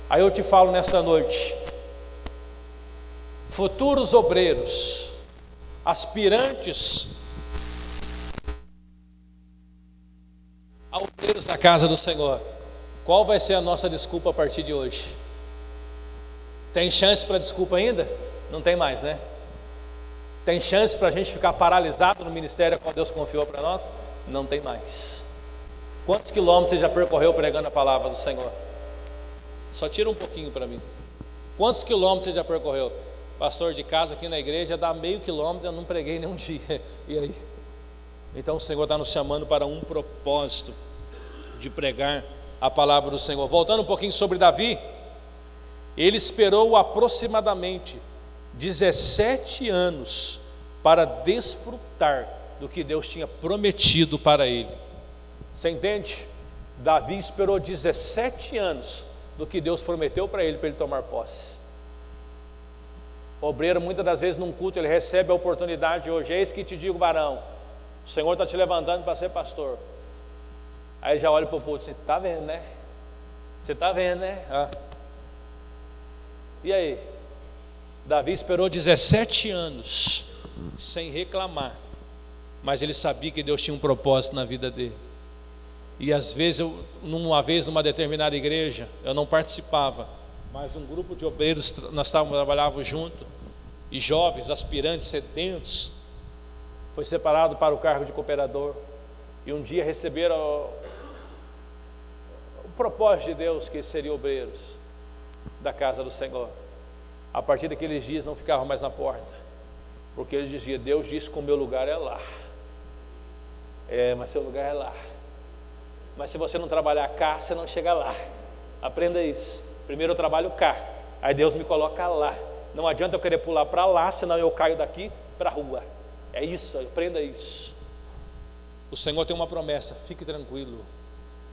Aí eu te falo nesta noite, futuros obreiros, aspirantes a obreiros da casa do Senhor, qual vai ser a nossa desculpa a partir de hoje? Tem chance para desculpa ainda? Não tem mais, né? Tem chance para a gente ficar paralisado no ministério qual Deus confiou para nós? Não tem mais. Quantos quilômetros você já percorreu pregando a palavra do Senhor? Só tira um pouquinho para mim. Quantos quilômetros você já percorreu? Pastor, de casa aqui na igreja dá meio quilômetro, eu não preguei nenhum dia. E aí? Então o Senhor está nos chamando para um propósito de pregar a palavra do Senhor. Voltando um pouquinho sobre Davi, ele esperou aproximadamente 17 anos para desfrutar do que Deus tinha prometido para ele. Você entende? Davi esperou 17 anos do que Deus prometeu para ele tomar posse. O obreiro, muitas das vezes num culto, ele recebe a oportunidade hoje: eis que te digo, varão, o Senhor está te levantando para ser pastor. Aí já olha para o púlpito assim: está vendo, né? Você está vendo, né? E aí? Davi esperou 17 anos sem reclamar, mas ele sabia que Deus tinha um propósito na vida dele. E às vezes, numa determinada igreja, eu não participava, mas um grupo de obreiros, nós trabalhávamos junto, e jovens, aspirantes, sedentos, foi separado para o cargo de cooperador, e um dia receberam o propósito de Deus, que seriam obreiros da casa do Senhor. A partir daqueles dias não ficavam mais na porta, porque eles diziam: Deus disse que o meu lugar é lá. Mas seu lugar é lá. Mas se você não trabalhar cá, você não chega lá. Aprenda isso. Primeiro eu trabalho cá, aí Deus me coloca lá. Não adianta eu querer pular para lá, senão eu caio daqui para a rua. É isso, aprenda isso. O Senhor tem uma promessa, fique tranquilo.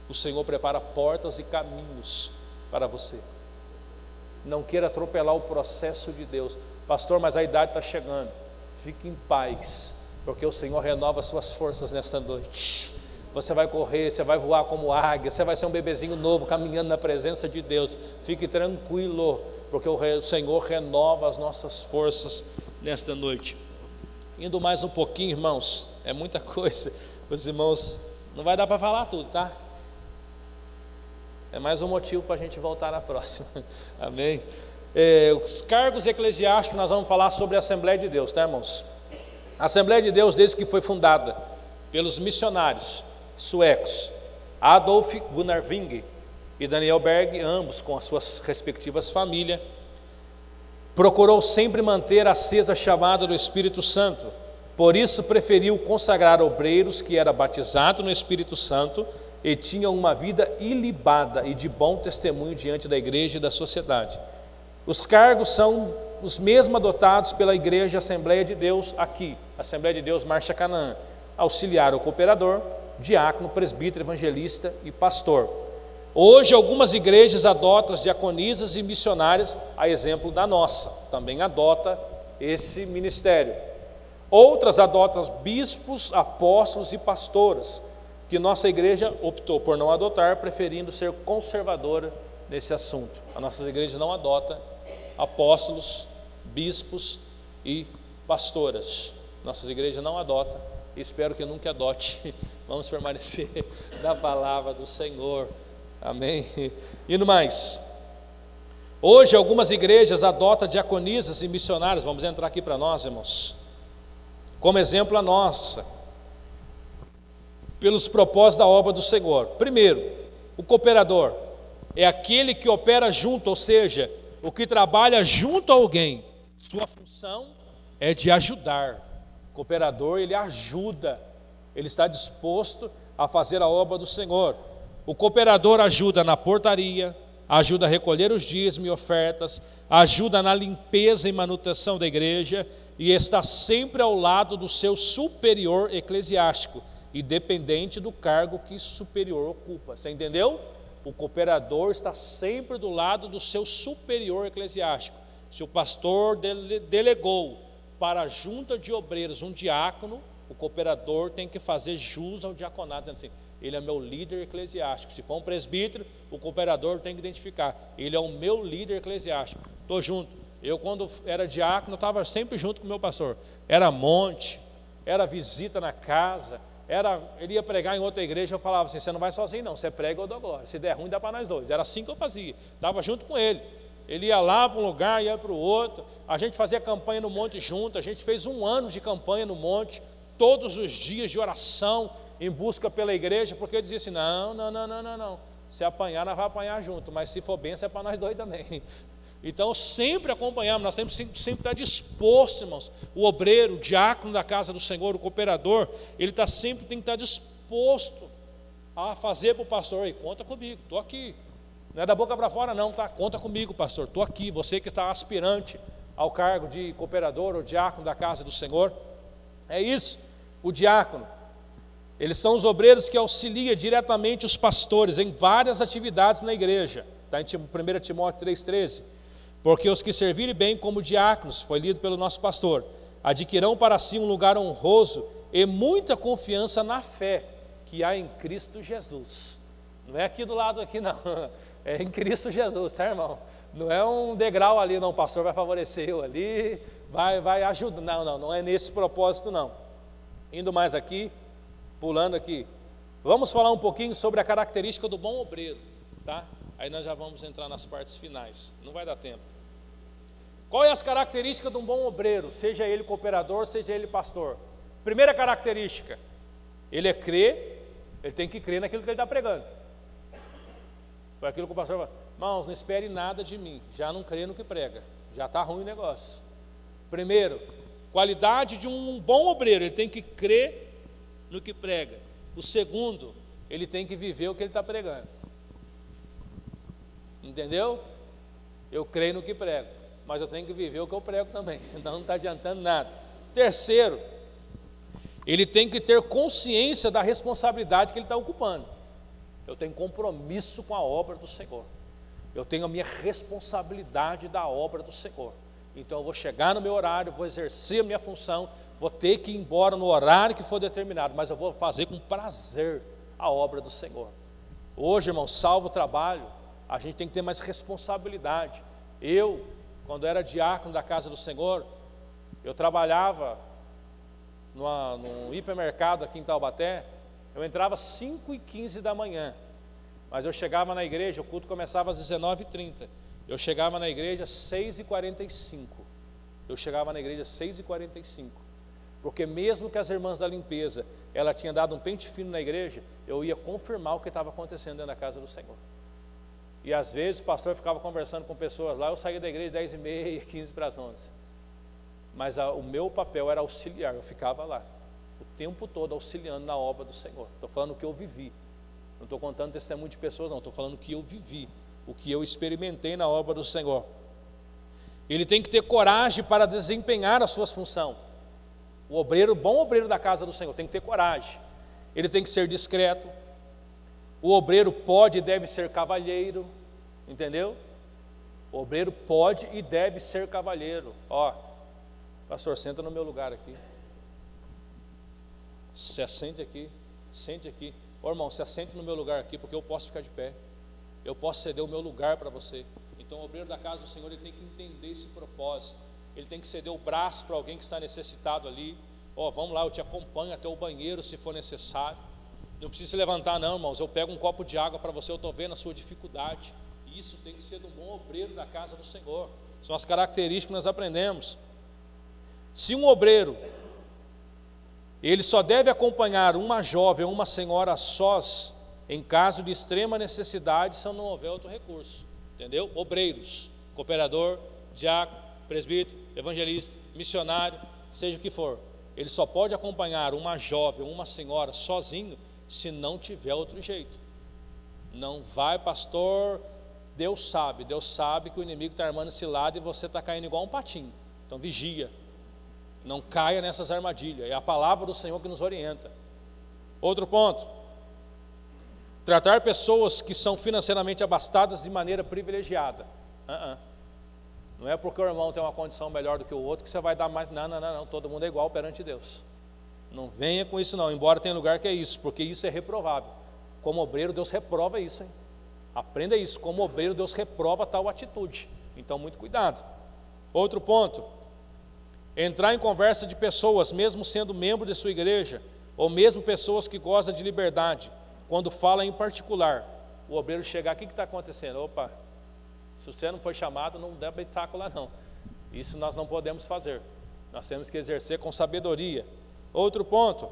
O Senhor prepara portas e caminhos para você. Não queira atropelar o processo de Deus. Pastor, mas a idade está chegando. Fique em paz, porque o Senhor renova suas forças nesta noite. Você vai correr, você vai voar como águia, você vai ser um bebezinho novo caminhando na presença de Deus. Fique tranquilo, porque o Senhor renova as nossas forças nesta noite. Indo mais um pouquinho, irmãos, é muita coisa. Os irmãos, não vai dar para falar tudo, tá? É mais um motivo para a gente voltar na próxima. Amém? Os cargos eclesiásticos, nós vamos falar sobre a Assembleia de Deus, tá, irmãos? A Assembleia de Deus, desde que foi fundada pelos missionários suecos Adolf Gunnar Wingre e Daniel Berg, ambos com as suas respectivas famílias, procurou sempre manter acesa a chamada do Espírito Santo. Por isso preferiu consagrar obreiros que eram batizados no Espírito Santo e tinham uma vida ilibada e de bom testemunho diante da igreja e da sociedade. Os cargos são os mesmos adotados pela igreja Assembleia de Deus aqui, Assembleia de Deus Marcha Canaã: auxiliar ou cooperador, diácono, presbítero, evangelista e pastor. Hoje algumas igrejas adotam as diaconisas e missionárias, a exemplo da nossa, também adota esse ministério. Outras adotam bispos, apóstolos e pastoras, que nossa igreja optou por não adotar, preferindo ser conservadora nesse assunto. A nossa igreja não adota apóstolos, bispos e pastoras. Nossa igreja não adota, e espero que nunca adote. Vamos permanecer na palavra do Senhor. Amém? E no mais, hoje algumas igrejas adotam diaconisas e missionários. Vamos entrar aqui para nós, irmãos. Como exemplo a nossa, pelos propósitos da obra do Senhor. Primeiro, o cooperador é aquele que opera junto, ou seja, o que trabalha junto a alguém. Sua função é de ajudar. O cooperador, ele ajuda, ele está disposto a fazer a obra do Senhor. O cooperador ajuda na portaria, ajuda a recolher os dízimos e ofertas, ajuda na limpeza e manutenção da igreja e está sempre ao lado do seu superior eclesiástico, independente do cargo que superior ocupa. Você entendeu? O cooperador está sempre do lado do seu superior eclesiástico. Se o pastor delegou para a junta de obreiros um diácono, o cooperador tem que fazer jus ao diaconato, dizendo assim: ele é meu líder eclesiástico. Se for um presbítero, o cooperador tem que identificar: ele é o meu líder eclesiástico. Estou junto. Eu, quando era diácono, estava sempre junto com o meu pastor. Era monte, era visita na casa, ele ia pregar em outra igreja. Eu falava assim: você não vai sozinho não, você prega, eu dou glória. Se der ruim, dá para nós dois. Era assim que eu fazia, estava junto com ele. Ele ia lá para um lugar, ia para o outro. A gente fazia campanha no monte junto. A gente fez 1 ano de campanha no monte, todos os dias de oração, em busca pela igreja, porque eu dizia assim: não. Se apanhar, nós vamos apanhar junto, mas se for bênção, é para nós dois também. Então, sempre acompanhamos, nós temos sempre estar disposto, irmãos. O obreiro, o diácono da casa do Senhor, o cooperador, ele sempre tem que estar disposto a fazer para o pastor: ei, conta comigo, estou aqui. Não é da boca para fora não, tá? Conta comigo, pastor, estou aqui. Você que está aspirante ao cargo de cooperador ou diácono da casa do Senhor, é isso. O diácono, eles são os obreiros que auxiliam diretamente os pastores em várias atividades na igreja. Está em 1 Timóteo 3,13. Porque os que servirem bem como diáconos, foi lido pelo nosso pastor, adquirirão para si um lugar honroso e muita confiança na fé que há em Cristo Jesus. Não é aqui do lado aqui não, é em Cristo Jesus, tá, irmão? Não é um degrau ali, não, o pastor vai favorecer eu ali, vai ajudar. Não é nesse propósito não. Indo mais aqui, pulando aqui, vamos falar um pouquinho sobre a característica do bom obreiro, tá? Aí nós já vamos entrar nas partes finais, não vai dar tempo. Qual é as características de um bom obreiro, seja ele cooperador, seja ele pastor? Primeira característica, ele tem que crer naquilo que ele está pregando. Foi aquilo que o pastor falou: irmãos, não espere nada de mim, já não crê no que prega, já está ruim o negócio. Primeiro, qualidade de um bom obreiro, ele tem que crer no que prega. O segundo, ele tem que viver o que ele está pregando. Entendeu? Eu creio no que prego, mas eu tenho que viver o que eu prego também, senão não está adiantando nada. Terceiro, ele tem que ter consciência da responsabilidade que ele está ocupando. Eu tenho compromisso com a obra do Senhor, eu tenho a minha responsabilidade da obra do Senhor. Então eu vou chegar no meu horário, vou exercer a minha função, vou ter que ir embora no horário que for determinado, mas eu vou fazer com prazer a obra do Senhor. Hoje, irmão, salvo o trabalho, a gente tem que ter mais responsabilidade. Eu, quando era diácono da casa do Senhor, eu trabalhava num hipermercado aqui em Taubaté. Eu entrava às 5h15 da manhã, mas eu chegava na igreja, o culto começava às 19h30. Eu chegava na igreja às 6h45. Eu chegava na igreja às 6h45. Porque mesmo que as irmãs da limpeza, ela tinha dado um pente fino na igreja, eu ia confirmar o que estava acontecendo dentro da casa do Senhor. E às vezes o pastor ficava conversando com pessoas lá, eu saía da igreja 10h30, 15 para as 11. Mas o meu papel era auxiliar, eu ficava lá o tempo todo auxiliando na obra do Senhor. Estou falando o que eu vivi, não estou contando testemunho de pessoas não, estou falando o que eu vivi, o que eu experimentei na obra do Senhor. Ele tem que ter coragem para desempenhar as suas funções. O bom obreiro da casa do Senhor tem que ter coragem. ele tem que ser discreto. O obreiro pode e deve ser cavalheiro, entendeu? O obreiro pode e deve ser cavalheiro. Ó, pastor, senta no meu lugar aqui. Se assente aqui, sente aqui. Ô irmão, se assente no meu lugar aqui, porque eu posso ficar de pé. Eu posso ceder o meu lugar para você. Então o obreiro da casa do Senhor, ele tem que entender esse propósito. Ele tem que ceder o braço para alguém que está necessitado ali. Ó, vamos lá, eu te acompanho até o banheiro se for necessário. Não precisa se levantar não, irmãos. Eu pego um copo de água para você, eu estou vendo a sua dificuldade. Isso tem que ser do bom obreiro da casa do Senhor. São as características que nós aprendemos. Se um obreiro, ele só deve acompanhar uma jovem ou uma senhora sós, em caso de extrema necessidade, se não houver outro recurso. Entendeu? Obreiros, cooperador, diácono, presbítero, evangelista, missionário, seja o que for. Ele só pode acompanhar uma jovem ou uma senhora sozinho, se não tiver outro jeito. Não vai, pastor, Deus sabe que o inimigo está armando esse lado e você está caindo igual um patinho. Então vigia, não caia nessas armadilhas. É a palavra do Senhor que nos orienta. Outro ponto: tratar pessoas que são financeiramente abastadas de maneira privilegiada. Não é porque o irmão tem uma condição melhor do que o outro que você vai dar mais. Não, todo mundo é igual perante Deus. Não venha com isso não, embora tenha lugar que é isso, porque isso é reprovável. Como obreiro, Deus reprova isso, hein? Aprenda isso, como obreiro, Deus reprova tal atitude. Então, muito cuidado. Outro ponto: entrar em conversa de pessoas, mesmo sendo membro de sua igreja, ou mesmo pessoas que gozam de liberdade, quando fala em particular. O obreiro chegar, o que está acontecendo? Opa, se você não foi chamado, não dá espetáculo lá não. Isso nós não podemos fazer. Nós temos que exercer com sabedoria. Outro ponto: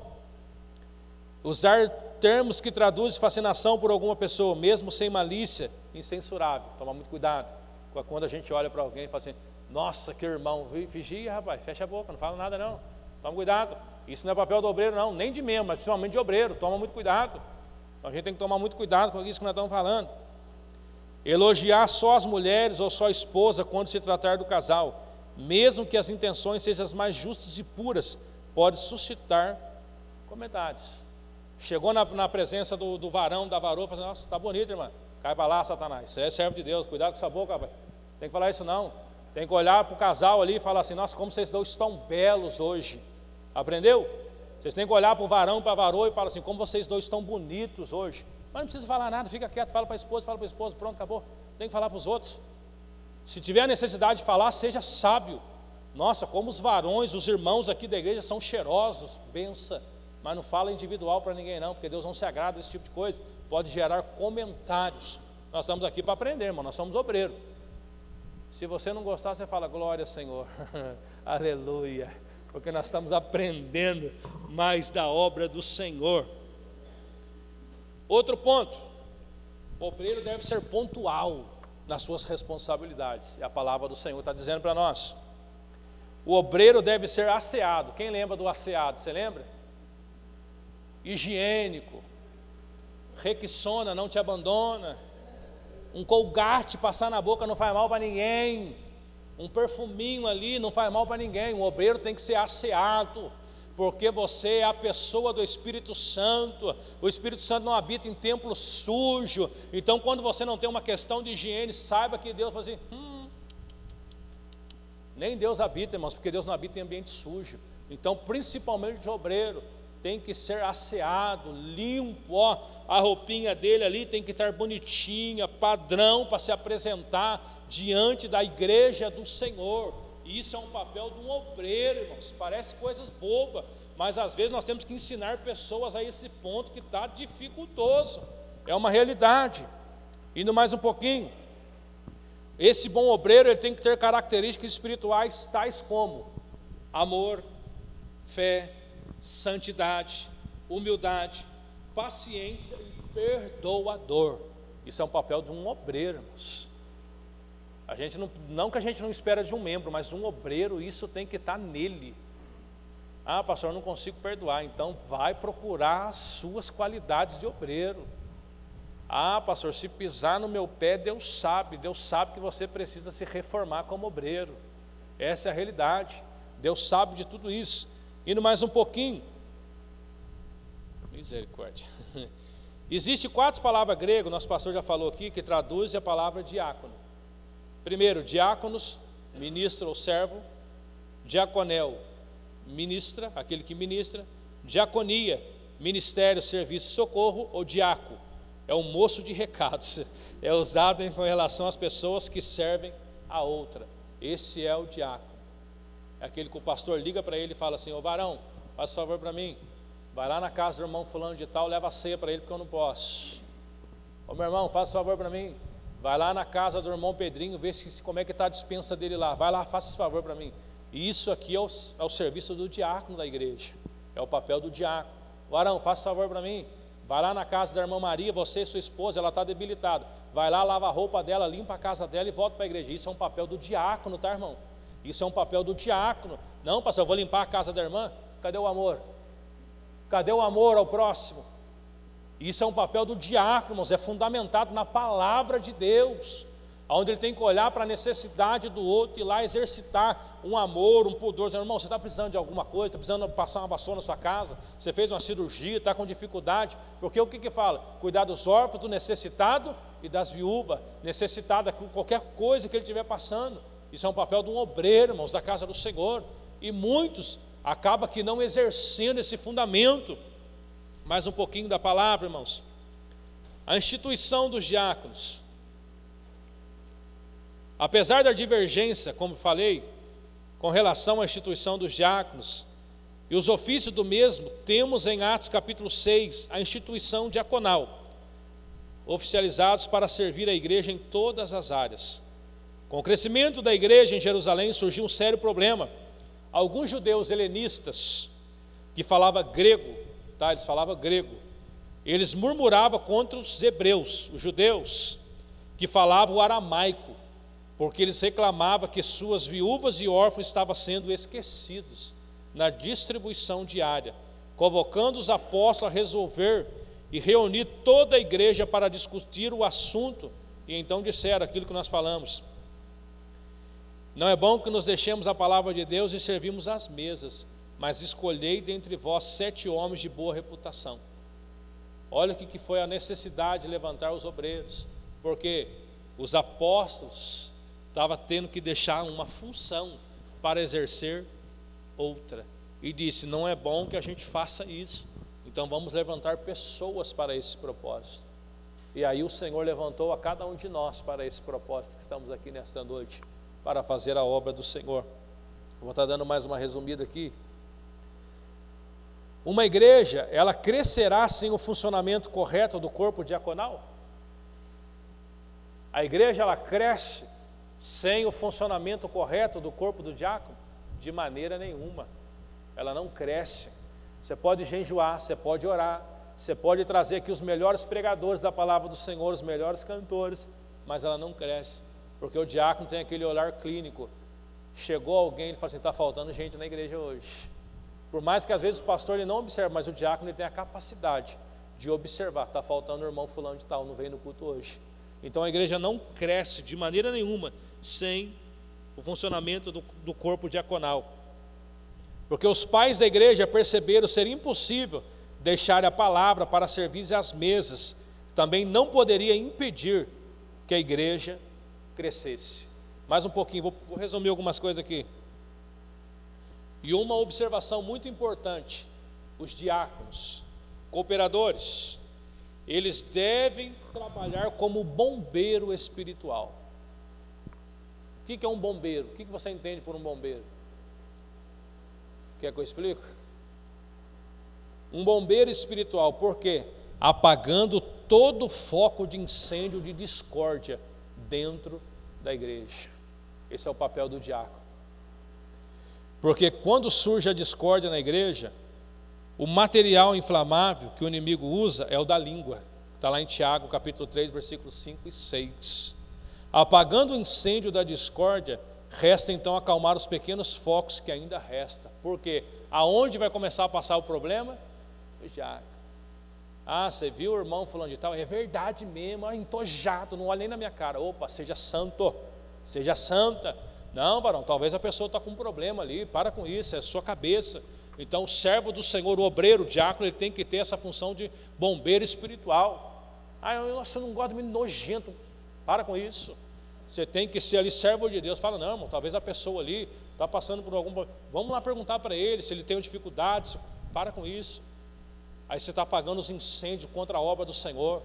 usar termos que traduzem fascinação por alguma pessoa, mesmo sem malícia, incensurável. Toma muito cuidado quando a gente olha para alguém e fala assim: nossa, que irmão, vigia, rapaz, fecha a boca, não fala nada não. Toma cuidado. Isso não é papel do obreiro não, nem de membro, mas principalmente de obreiro. Toma muito cuidado. Então a gente tem que tomar muito cuidado com isso que nós estamos falando. Elogiar só as mulheres ou só a esposa quando se tratar do casal, mesmo que as intenções sejam as mais justas e puras, pode suscitar comentários. Chegou na presença do varão, da varoa, falando: nossa, está bonito, irmã. Cai para lá, Satanás. Você é servo de Deus, cuidado com essa boca, rapaz. Tem que falar isso não. Tem que olhar para o casal ali e falar assim: nossa, como vocês dois estão belos hoje. Aprendeu? Vocês têm que olhar para o varão, para a varoa e falar assim: como vocês dois estão bonitos hoje. Mas não precisa falar nada, fica quieto, fala para a esposa, pronto, acabou. Tem que falar para os outros. Se tiver a necessidade de falar, seja sábio. Nossa, como os varões, os irmãos aqui da igreja são cheirosos, benção. Mas não fala individual para ninguém não, porque Deus não se agrada desse tipo de coisa. Pode gerar comentários. Nós estamos aqui para aprender, irmão, nós somos obreiros. Se você não gostar, você fala: glória, Senhor, aleluia, porque nós estamos aprendendo mais da obra do Senhor. Outro ponto: o obreiro deve ser pontual nas suas responsabilidades. E a palavra do Senhor está dizendo para nós. O obreiro deve ser asseado. Quem lembra do asseado? Você lembra? Higiênico, Rexona, não te abandona. Um Colgate passar na boca não faz mal para ninguém. Um perfuminho ali não faz mal para ninguém. O obreiro tem que ser asseado, porque você é a pessoa do Espírito Santo. O Espírito Santo não habita em templo sujo. Então, quando você não tem uma questão de higiene, saiba que Deus fala assim: nem Deus habita, irmãos, porque Deus não habita em ambiente sujo. Então, principalmente o obreiro tem que ser asseado, limpo, ó, a roupinha dele ali tem que estar bonitinha, padrão, para se apresentar diante da igreja do Senhor. E isso é um papel de um obreiro, irmãos. Parece coisas bobas, mas às vezes nós temos que ensinar pessoas a esse ponto que está dificultoso. É uma realidade. Indo mais um pouquinho, esse bom obreiro, ele tem que ter características espirituais tais como amor, fé, santidade, humildade, paciência e perdoador. Isso é um papel de um obreiro, irmãos. A gente não que a gente não espera de um membro, mas de um obreiro, isso tem que estar nele. Ah, pastor, eu não consigo perdoar. Então vai procurar as suas qualidades de obreiro. Ah, pastor, se pisar no meu pé, Deus sabe que você precisa se reformar como obreiro. Essa é a realidade. Deus sabe de tudo isso. Indo mais um pouquinho, Misericórdia. Existe 4 palavras gregas, nosso pastor já falou aqui, que traduzem a palavra diácono. Primeiro, diáconos, ministro ou servo. Diaconel, ministra, aquele que ministra. Diaconia, ministério, serviço, socorro. Ou diaco, é o moço de recados. É usado com relação às pessoas que servem a outra. Esse é o diácono. É aquele que o pastor liga para ele e fala assim: ô varão, faz favor para mim, vai lá na casa do irmão fulano de tal, leva a ceia para ele porque eu não posso. Ô meu irmão, faz favor para mim, vai lá na casa do irmão Pedrinho, vê como é que está a dispensa dele lá, vai lá, faça esse favor para mim. E isso aqui é o serviço do diácono da igreja, é o papel do diácono. Varão, faça favor para mim, vai lá na casa da irmã Maria, você e sua esposa, ela está debilitada, vai lá, lava a roupa dela, limpa a casa dela e volta para a igreja. Isso é um papel do diácono, tá, irmão? Isso é um papel do diácono. Não, pastor, eu vou limpar a casa da irmã. Cadê o amor? Cadê o amor ao próximo? Isso é um papel do diácono, irmãos, é fundamentado na palavra de Deus, onde ele tem que olhar para a necessidade do outro e ir lá exercitar um amor, um pudor. Irmão, você está precisando de alguma coisa, está precisando passar uma vassoura na sua casa, você fez uma cirurgia, está com dificuldade, porque o que fala? Cuidar dos órfãos, do necessitado e das viúvas, necessitada com qualquer coisa que ele estiver passando. Isso é um papel de um obreiro, irmãos, da casa do Senhor, e muitos acabam que não exercendo esse fundamento. Mais um pouquinho da palavra, irmãos. A instituição dos diáconos. Apesar da divergência, como falei, com relação à instituição dos diáconos e os ofícios do mesmo, temos em Atos capítulo 6 a instituição diaconal, oficializados para servir a igreja em todas as áreas. Com o crescimento da igreja em Jerusalém surgiu um sério problema. Alguns judeus helenistas que falavam grego, eles falavam grego, eles murmuravam contra os hebreus, os judeus, que falavam o aramaico, porque eles reclamavam que suas viúvas e órfãos estavam sendo esquecidos na distribuição diária, convocando os apóstolos a resolver e reunir toda a igreja para discutir o assunto, e então disseram aquilo que nós falamos: não é bom que nos deixemos a palavra de Deus e servimos às mesas, mas escolhei dentre vós 7 homens de boa reputação. Olha o que foi a necessidade de levantar os obreiros, porque os apóstolos estavam tendo que deixar uma função para exercer outra, e disse: não é bom que a gente faça isso, então vamos levantar pessoas para esse propósito. E aí o Senhor levantou a cada um de nós para esse propósito que estamos aqui nesta noite, para fazer a obra do Senhor. Vou estar dando mais uma resumida aqui. Uma igreja, ela crescerá sem o funcionamento correto do corpo diaconal? A igreja, ela cresce sem o funcionamento correto do corpo do diácono? De maneira nenhuma, ela não cresce. Você pode jejuar, você pode orar, você pode trazer aqui os melhores pregadores da palavra do Senhor, os melhores cantores, mas ela não cresce, porque o diácono tem aquele olhar clínico. Chegou alguém e fala assim: está faltando gente na igreja hoje. Por mais que às vezes o pastor ele não observe, mas o diácono ele tem a capacidade de observar: está faltando o irmão fulano de tal, não veio no culto hoje. Então a igreja não cresce de maneira nenhuma sem o funcionamento do corpo diaconal, porque os pais da igreja perceberam ser impossível deixar a palavra para servir às mesas, também não poderia impedir que a igreja crescesse. Mais um pouquinho, vou resumir algumas coisas aqui. E uma observação muito importante: os diáconos, cooperadores, eles devem trabalhar como bombeiro espiritual. O que é um bombeiro? O que você entende por um bombeiro? Quer que eu explique? Um bombeiro espiritual, por quê? Apagando todo foco de incêndio, de discórdia dentro da igreja. Esse é o papel do diácono. Porque quando surge a discórdia na igreja, o material inflamável que o inimigo usa é o da língua. Está lá em Tiago, capítulo 3, versículos 5 e 6. Apagando o incêndio da discórdia, resta então acalmar os pequenos focos que ainda restam. Porque aonde vai começar a passar o problema? O diácono. Ah, você viu o irmão fulano de tal? É verdade mesmo, entojado, não olha nem na minha cara. Opa, seja santo, seja santa. Não, varão, talvez a pessoa está com um problema ali, para com isso, é a sua cabeça. Então o servo do Senhor, o obreiro, o diácono, ele tem que ter essa função de bombeiro espiritual. Você não gosta de mim nojento, para com isso. Você tem que ser ali servo de Deus. Fala, não, irmão, talvez a pessoa ali está passando por algum... Vamos lá perguntar para ele se ele tem dificuldades. Para com isso. Aí você está apagando os incêndios contra a obra do Senhor.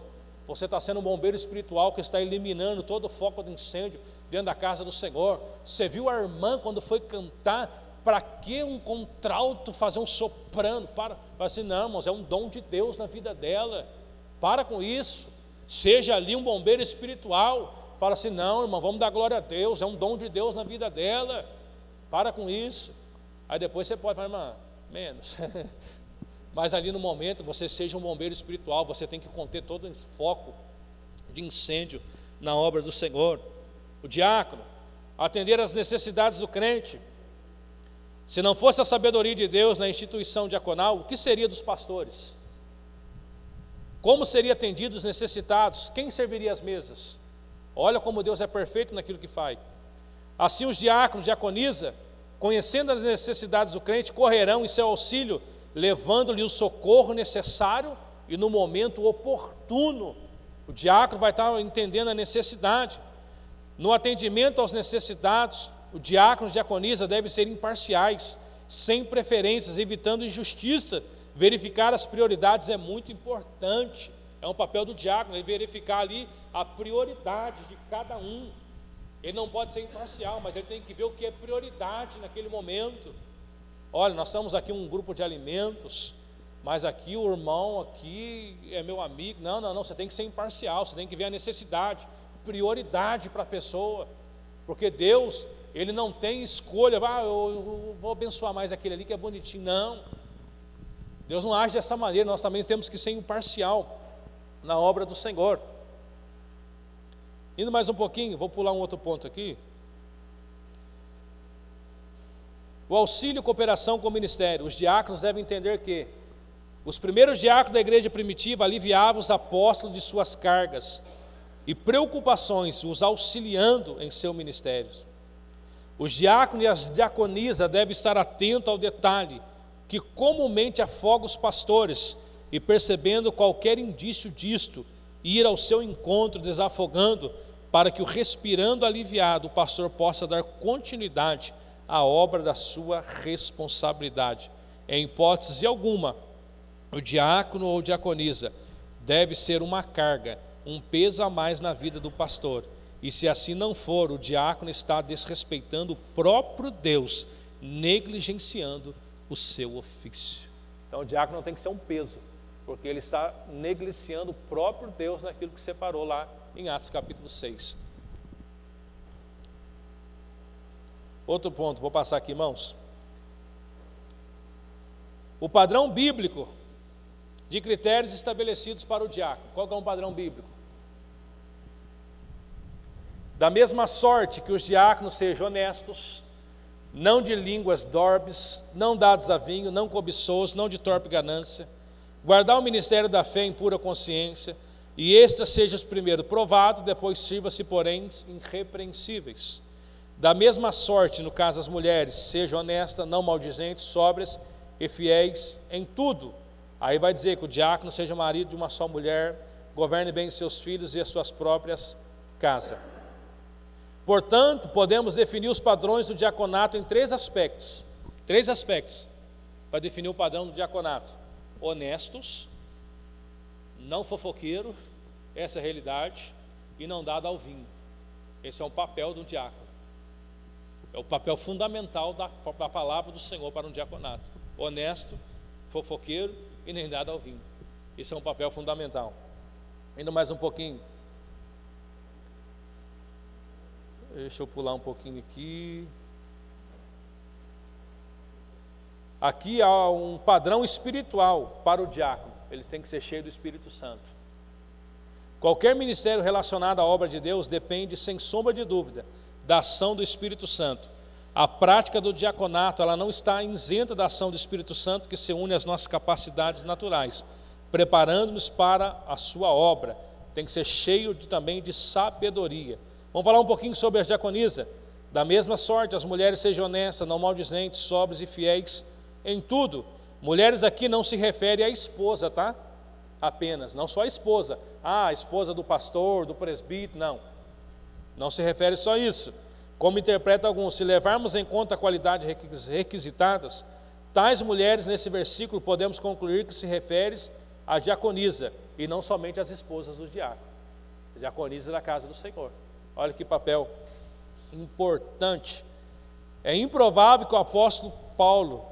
Você está sendo um bombeiro espiritual que está eliminando todo o foco do incêndio dentro da casa do Senhor. Você viu a irmã quando foi cantar? Para que um contralto fazer um soprano? Fala assim, não, irmãos, é um dom de Deus na vida dela. Para com isso. Seja ali um bombeiro espiritual. Fala assim, não, irmão, vamos dar glória a Deus, é um dom de Deus na vida dela. Para com isso. Aí depois você pode falar, irmã, menos. Mas ali no momento você seja um bombeiro espiritual, você tem que conter todo o foco de incêndio na obra do Senhor. O diácono, atender às necessidades do crente. Se não fosse a sabedoria de Deus na instituição diaconal, o que seria dos pastores? Como seria atendido os necessitados? Quem serviria as mesas? Olha como Deus é perfeito naquilo que faz. Assim os diáconos, diaconisa, conhecendo as necessidades do crente, correrão em seu auxílio, levando-lhe o socorro necessário e no momento oportuno. O diácono vai estar entendendo a necessidade. No atendimento aos necessitados, o diácono e diaconisa devem ser imparciais, sem preferências, evitando injustiça. Verificar as prioridades é muito importante. É um papel do diácono, ele verificar ali a prioridade de cada um. Ele não pode ser imparcial, mas ele tem que ver o que é prioridade naquele momento. Olha, nós estamos aqui um grupo de alimentos, mas aqui o irmão aqui é meu amigo. Não, você tem que ser imparcial, você tem que ver a necessidade, prioridade para a pessoa. Porque Deus, Ele não tem escolha, eu vou abençoar mais aquele ali que é bonitinho. Não, Deus não age dessa maneira, nós também temos que ser imparcial na obra do Senhor. Indo mais um pouquinho, vou pular um outro ponto aqui. O auxílio e cooperação com o ministério. Os diáconos devem entender que os primeiros diáconos da igreja primitiva aliviavam os apóstolos de suas cargas e preocupações, os auxiliando em seu ministério. Os diáconos e as diaconisas devem estar atentos ao detalhe que comumente afoga os pastores, e percebendo qualquer indício disto, ir ao seu encontro desafogando, para que o respirando aliviado, o pastor possa dar continuidade à obra da sua responsabilidade. Em hipótese alguma, o diácono ou diaconisa deve ser uma carga, um peso a mais na vida do pastor. E se assim não for, o diácono está desrespeitando o próprio Deus, negligenciando o seu ofício. Então o diácono não tem que ser um peso, porque ele está negligenciando o próprio Deus naquilo que separou lá em Atos capítulo 6. Outro ponto, vou passar aqui, irmãos. O padrão bíblico de critérios estabelecidos para o diácono. Qual é um padrão bíblico? Da mesma sorte que os diáconos sejam honestos, não de línguas dorbes, não dados a vinho, não cobiçosos, não de torpe ganância, guardar o ministério da fé em pura consciência, e esta seja primeiro provado, depois sirva-se, porém, irrepreensíveis. Da mesma sorte, no caso das mulheres, sejam honestas, não maldizentes, sóbrias e fiéis em tudo. Aí vai dizer que o diácono seja marido de uma só mulher, governe bem seus filhos e as suas próprias casas. Portanto, podemos definir os padrões do diaconato em três aspectos para definir o padrão do diaconato: honestos, não fofoqueiro, essa é a realidade, e não dado ao vinho. Esse é o papel do diácono, é o papel fundamental da palavra do Senhor para um diaconato: honesto, fofoqueiro e nem dado ao vinho. Esse é um papel fundamental. Indo mais um pouquinho, deixa eu pular um pouquinho aqui. Aqui há um padrão espiritual para o diácono. Eles têm que ser cheios do Espírito Santo. Qualquer ministério relacionado à obra de Deus depende, sem sombra de dúvida, da ação do Espírito Santo. A prática do diaconato, ela não está isenta da ação do Espírito Santo, que se une às nossas capacidades naturais, preparando-nos para a sua obra. Tem que ser cheio também de sabedoria. Vamos falar um pouquinho sobre a diaconisa. Da mesma sorte, as mulheres sejam honestas, não maldizentes, sóbrias e fiéis em tudo. Mulheres aqui não se refere à esposa, tá? Apenas, não só a esposa. Ah, a esposa do pastor, do presbítero, não. Não se refere só a isso. Como interpreta alguns, se levarmos em conta a qualidade requisitadas, tais mulheres nesse versículo podemos concluir que se refere à diaconisa, e não somente às esposas dos diáconos. Diaconisa da casa do Senhor. Olha que papel importante. É improvável que o apóstolo Paulo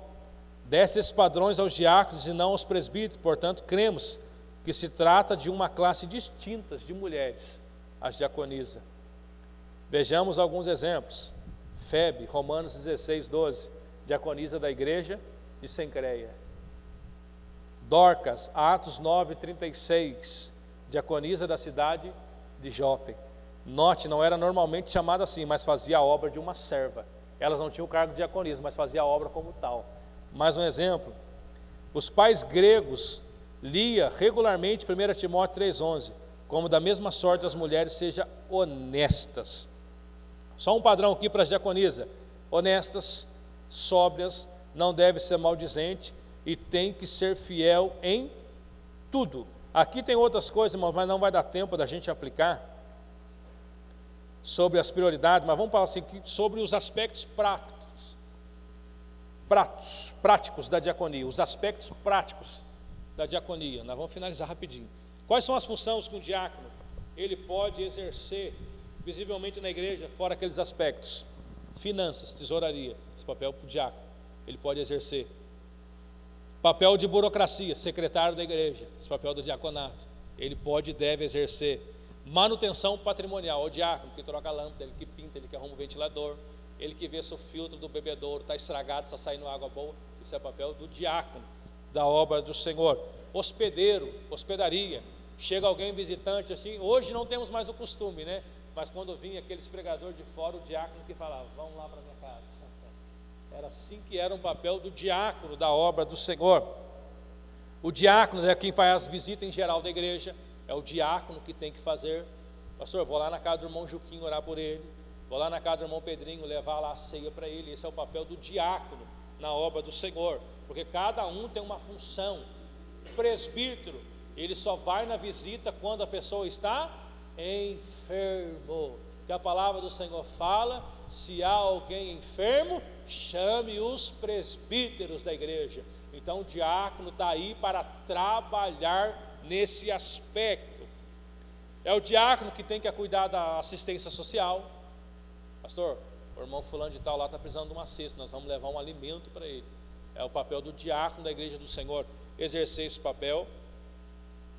desse esses padrões aos diáconos e não aos presbíteros, portanto, cremos que se trata de uma classe distinta de mulheres, as diaconisas. Vejamos alguns exemplos. Febe, Romanos 16, 12, diaconisa da igreja de Sencreia. Dorcas, Atos 9, 36, diaconisa da cidade de Jope. Note, não era normalmente chamada assim, mas fazia a obra de uma serva. Elas não tinham o cargo de diaconisa, mas fazia a obra como tal. Mais um exemplo. Os pais gregos lia regularmente 1 Timóteo 3,11, como da mesma sorte as mulheres sejam honestas. Só um padrão aqui para as diaconisas: honestas, sóbrias, não deve ser maldizente e tem que ser fiel em tudo. Aqui tem outras coisas, irmãos, mas não vai dar tempo da gente aplicar sobre as prioridades, mas vamos falar assim, sobre os aspectos práticos da diaconia, os aspectos práticos da diaconia. Nós vamos finalizar rapidinho. Quais são as funções que um diácono ele pode exercer visivelmente na igreja, fora aqueles aspectos? Finanças, tesouraria, esse papel para o diácono ele pode exercer. Papel de burocracia, secretário da igreja, esse papel do diaconato, ele pode e deve exercer. Manutenção patrimonial, o diácono que troca a lâmpada, ele que pinta, ele que arruma o ventilador, ele que vê se o filtro do bebedouro está estragado, está saindo água boa. Isso é papel do diácono, da obra do Senhor. Hospedeiro, hospedaria, chega alguém visitante assim, hoje não temos mais o costume, né? Mas quando vinha aquele pregador de fora, o diácono que falava, vamos lá para minha casa. Era assim que era um papel do diácono, da obra do Senhor. O diácono é quem faz as visitas em geral da igreja, é o diácono que tem que fazer. Pastor, vou lá na casa do irmão Juquinho orar por ele, vou lá na casa do irmão Pedrinho levar lá a ceia para ele. Esse é o papel do diácono na obra do Senhor, porque cada um tem uma função. O presbítero, ele só vai na visita quando a pessoa está enfermo, que a palavra do Senhor fala: se há alguém enfermo, chame os presbíteros da igreja. Então o diácono está aí para trabalhar nesse aspecto. É o diácono que tem que cuidar da assistência social. Pastor, o irmão fulano de tal lá está precisando de uma cesta, nós vamos levar um alimento para ele. É o papel do diácono da igreja do Senhor, exercer esse papel.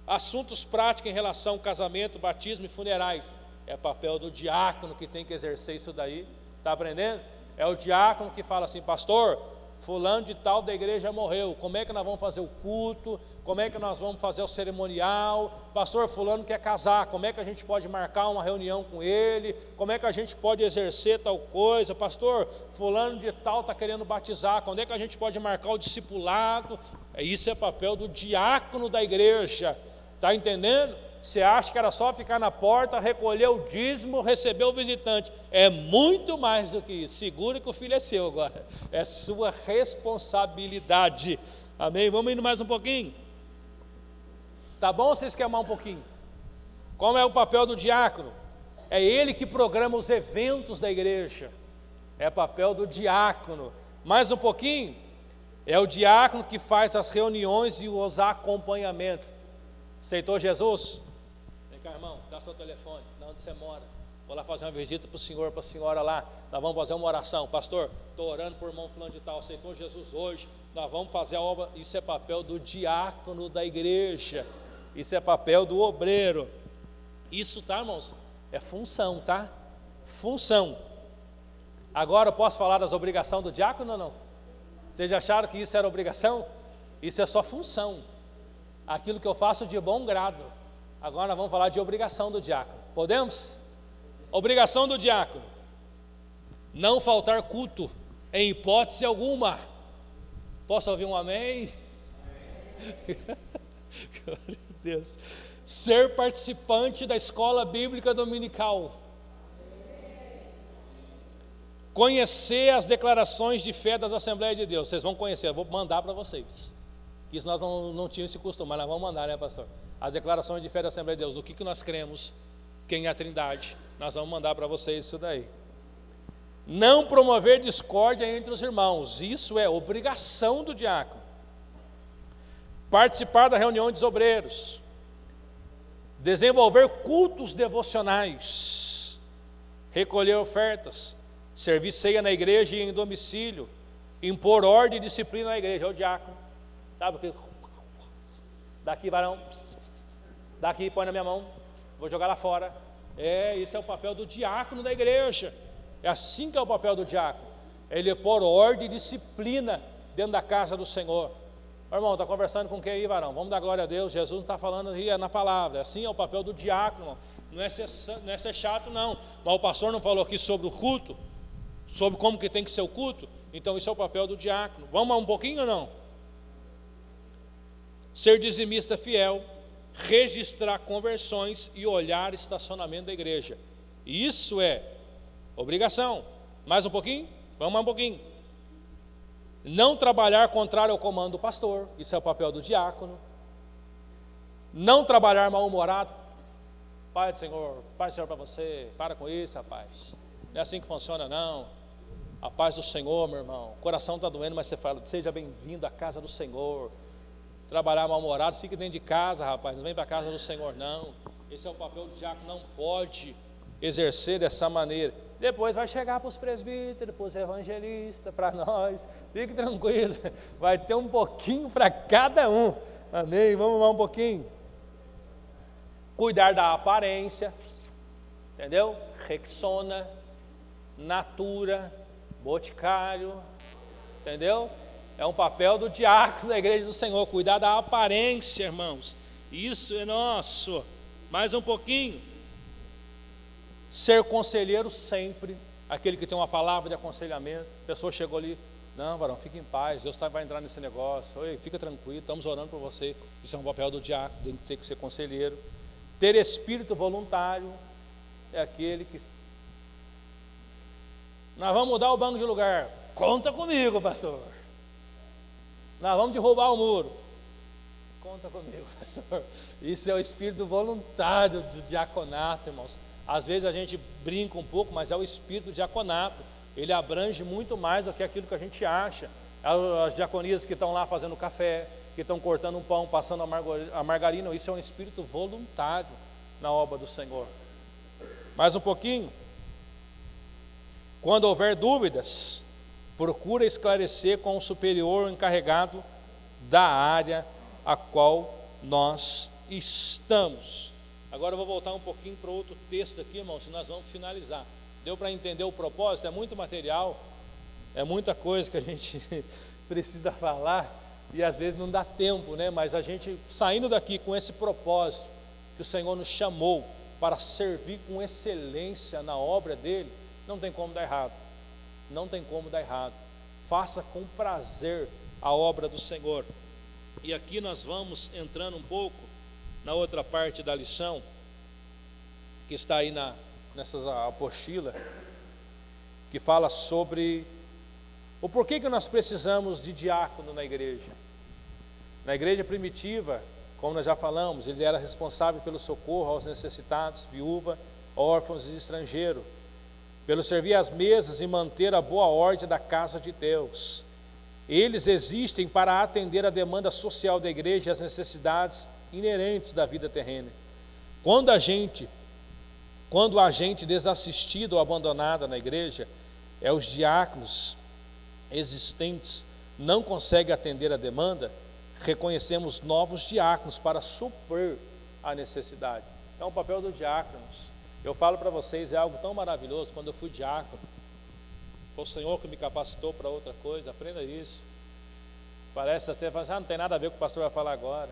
Assuntos práticos em relação ao casamento, batismo e funerais, é papel do diácono que tem que exercer isso daí. Está aprendendo? É o diácono que fala assim: pastor, fulano de tal da igreja morreu, como é que nós vamos fazer o culto, como é que nós vamos fazer o cerimonial? Pastor, fulano quer casar, como é que a gente pode marcar uma reunião com ele, como é que a gente pode exercer tal coisa? Pastor, fulano de tal está querendo batizar, quando é que a gente pode marcar o discipulado? Isso é papel do diácono da igreja. Está entendendo? Você acha que era só ficar na porta, recolher o dízimo, receber o visitante? É muito mais do que isso. Segura que o filho é seu agora, é sua responsabilidade. Amém? Vamos indo mais um pouquinho? Tá bom ou vocês querem mais um pouquinho? Como é o papel do diácono? É ele que programa os eventos da igreja. É papel do diácono. Mais um pouquinho? É o diácono que faz as reuniões e os acompanhamentos. Aceitou Jesus? Vem cá, irmão, dá seu telefone, de onde você mora. Vou lá fazer uma visita para o senhor, para a senhora lá. Nós vamos fazer uma oração. Pastor, estou orando por irmão fulano de tal, aceitou Jesus hoje. Nós vamos fazer a obra. Isso é papel do diácono da igreja. Isso é papel do obreiro. Isso, tá, irmãos? É função, tá? Função. Agora eu posso falar das obrigações do diácono ou não? Vocês já acharam que isso era obrigação? Isso é só função. Aquilo que eu faço de bom grado. Agora nós vamos falar de obrigação do diácono. Podemos? Obrigação do diácono: não faltar culto, em hipótese alguma. Posso ouvir um amém? Glória a Deus. Ser participante da escola bíblica dominical. Conhecer as declarações de fé das Assembleias de Deus. Vocês vão conhecer, eu vou mandar para vocês. Isso nós não tínhamos esse costume, mas nós vamos mandar, né, pastor? As declarações de fé da Assembleia de Deus, do que nós cremos, quem é a Trindade. Nós vamos mandar para vocês isso daí. Não promover discórdia entre os irmãos. Isso é obrigação do diácono. Participar da reunião dos obreiros. Desenvolver cultos devocionais. Recolher ofertas. Servir ceia na igreja e em domicílio. Impor ordem e disciplina na igreja. É o diácono. Sabe o que? Daqui, varão. Daqui, põe na minha mão. Vou jogar lá fora. Isso é o papel do diácono da igreja. É assim que é o papel do diácono. Ele pôr ordem e disciplina dentro da casa do Senhor. Ô, irmão, está conversando com quem aí, varão? Vamos dar glória a Deus. Jesus não está falando aí na palavra. Assim é o papel do diácono, irmão. Não é ser chato, não. Mas o pastor não falou aqui sobre o culto, sobre como que tem que ser o culto. Então isso é o papel do diácono. Vamos mais um pouquinho ou não? Ser dizimista fiel, registrar conversões e olhar estacionamento da igreja. Isso é obrigação. Mais um pouquinho? Vamos mais um pouquinho. Não trabalhar contrário ao comando do pastor. Isso é o papel do diácono. Não trabalhar mal-humorado. Pai do Senhor para você. Para com isso, rapaz. Não é assim que funciona, não. A paz do Senhor, meu irmão. O coração está doendo, mas você fala, seja bem-vindo à casa do Senhor. Trabalhar mal-humorado, fique dentro de casa, rapaz. Não vem para a casa do Senhor, não. Esse é o papel do diácono. Não pode exercer dessa maneira. Depois vai chegar para os presbíteros, para os evangelistas, para nós. Fique tranquilo, vai ter um pouquinho para cada um. Amém? Vamos lá um pouquinho. Cuidar da aparência, entendeu? Rexona, Natura, Boticário, entendeu? É um papel do diácono da igreja do Senhor, cuidar da aparência, irmãos. Isso é nosso. Mais um pouquinho. Ser conselheiro sempre, aquele que tem uma palavra de aconselhamento. A pessoa chegou ali, não, varão, fique em paz, Deus vai entrar nesse negócio. Oi, fica tranquilo, estamos orando por você. Isso é um papel do diácono, tem que ter que ser conselheiro. Ter espírito voluntário é aquele que... Nós vamos mudar o banco de lugar. Conta comigo, pastor. Nós vamos derrubar o muro. Conta comigo, pastor. Isso é o espírito voluntário do diaconato, irmãos. Às vezes a gente brinca um pouco, mas é o espírito do diaconato. Ele abrange muito mais do que aquilo que a gente acha. As diaconias que estão lá fazendo café, que estão cortando um pão, passando a margarina, isso é um espírito voluntário na obra do Senhor. Mais um pouquinho. Quando houver dúvidas, procura esclarecer com o superior encarregado da área a qual nós estamos. Agora eu vou voltar um pouquinho para outro texto aqui, irmãos, e nós vamos finalizar. Deu para entender o propósito? É muito material, é muita coisa que a gente precisa falar e às vezes não dá tempo, né? Mas a gente saindo daqui com esse propósito que o Senhor nos chamou para servir com excelência na obra dele, não tem como dar errado. Não tem como dar errado. Faça com prazer a obra do Senhor. E aqui nós vamos entrando um pouco na outra parte da lição, que está aí nessa apostila, que fala sobre o porquê que nós precisamos de diácono na igreja. Na igreja primitiva, como nós já falamos, ele era responsável pelo socorro aos necessitados, viúva, órfãos e estrangeiros, pelo servir às mesas e manter a boa ordem da casa de Deus. Eles existem para atender a demanda social da igreja e as necessidades inerentes da vida terrena. Quando a gente desassistido ou abandonada na igreja, os diáconos existentes não conseguem atender a demanda, reconhecemos novos diáconos para suprir a necessidade. Então o papel do diácono, eu falo para vocês, é algo tão maravilhoso. Quando eu fui diácono, foi o Senhor que me capacitou para outra coisa. Aprenda isso. Parece até, não tem nada a ver com o que o pastor vai falar agora,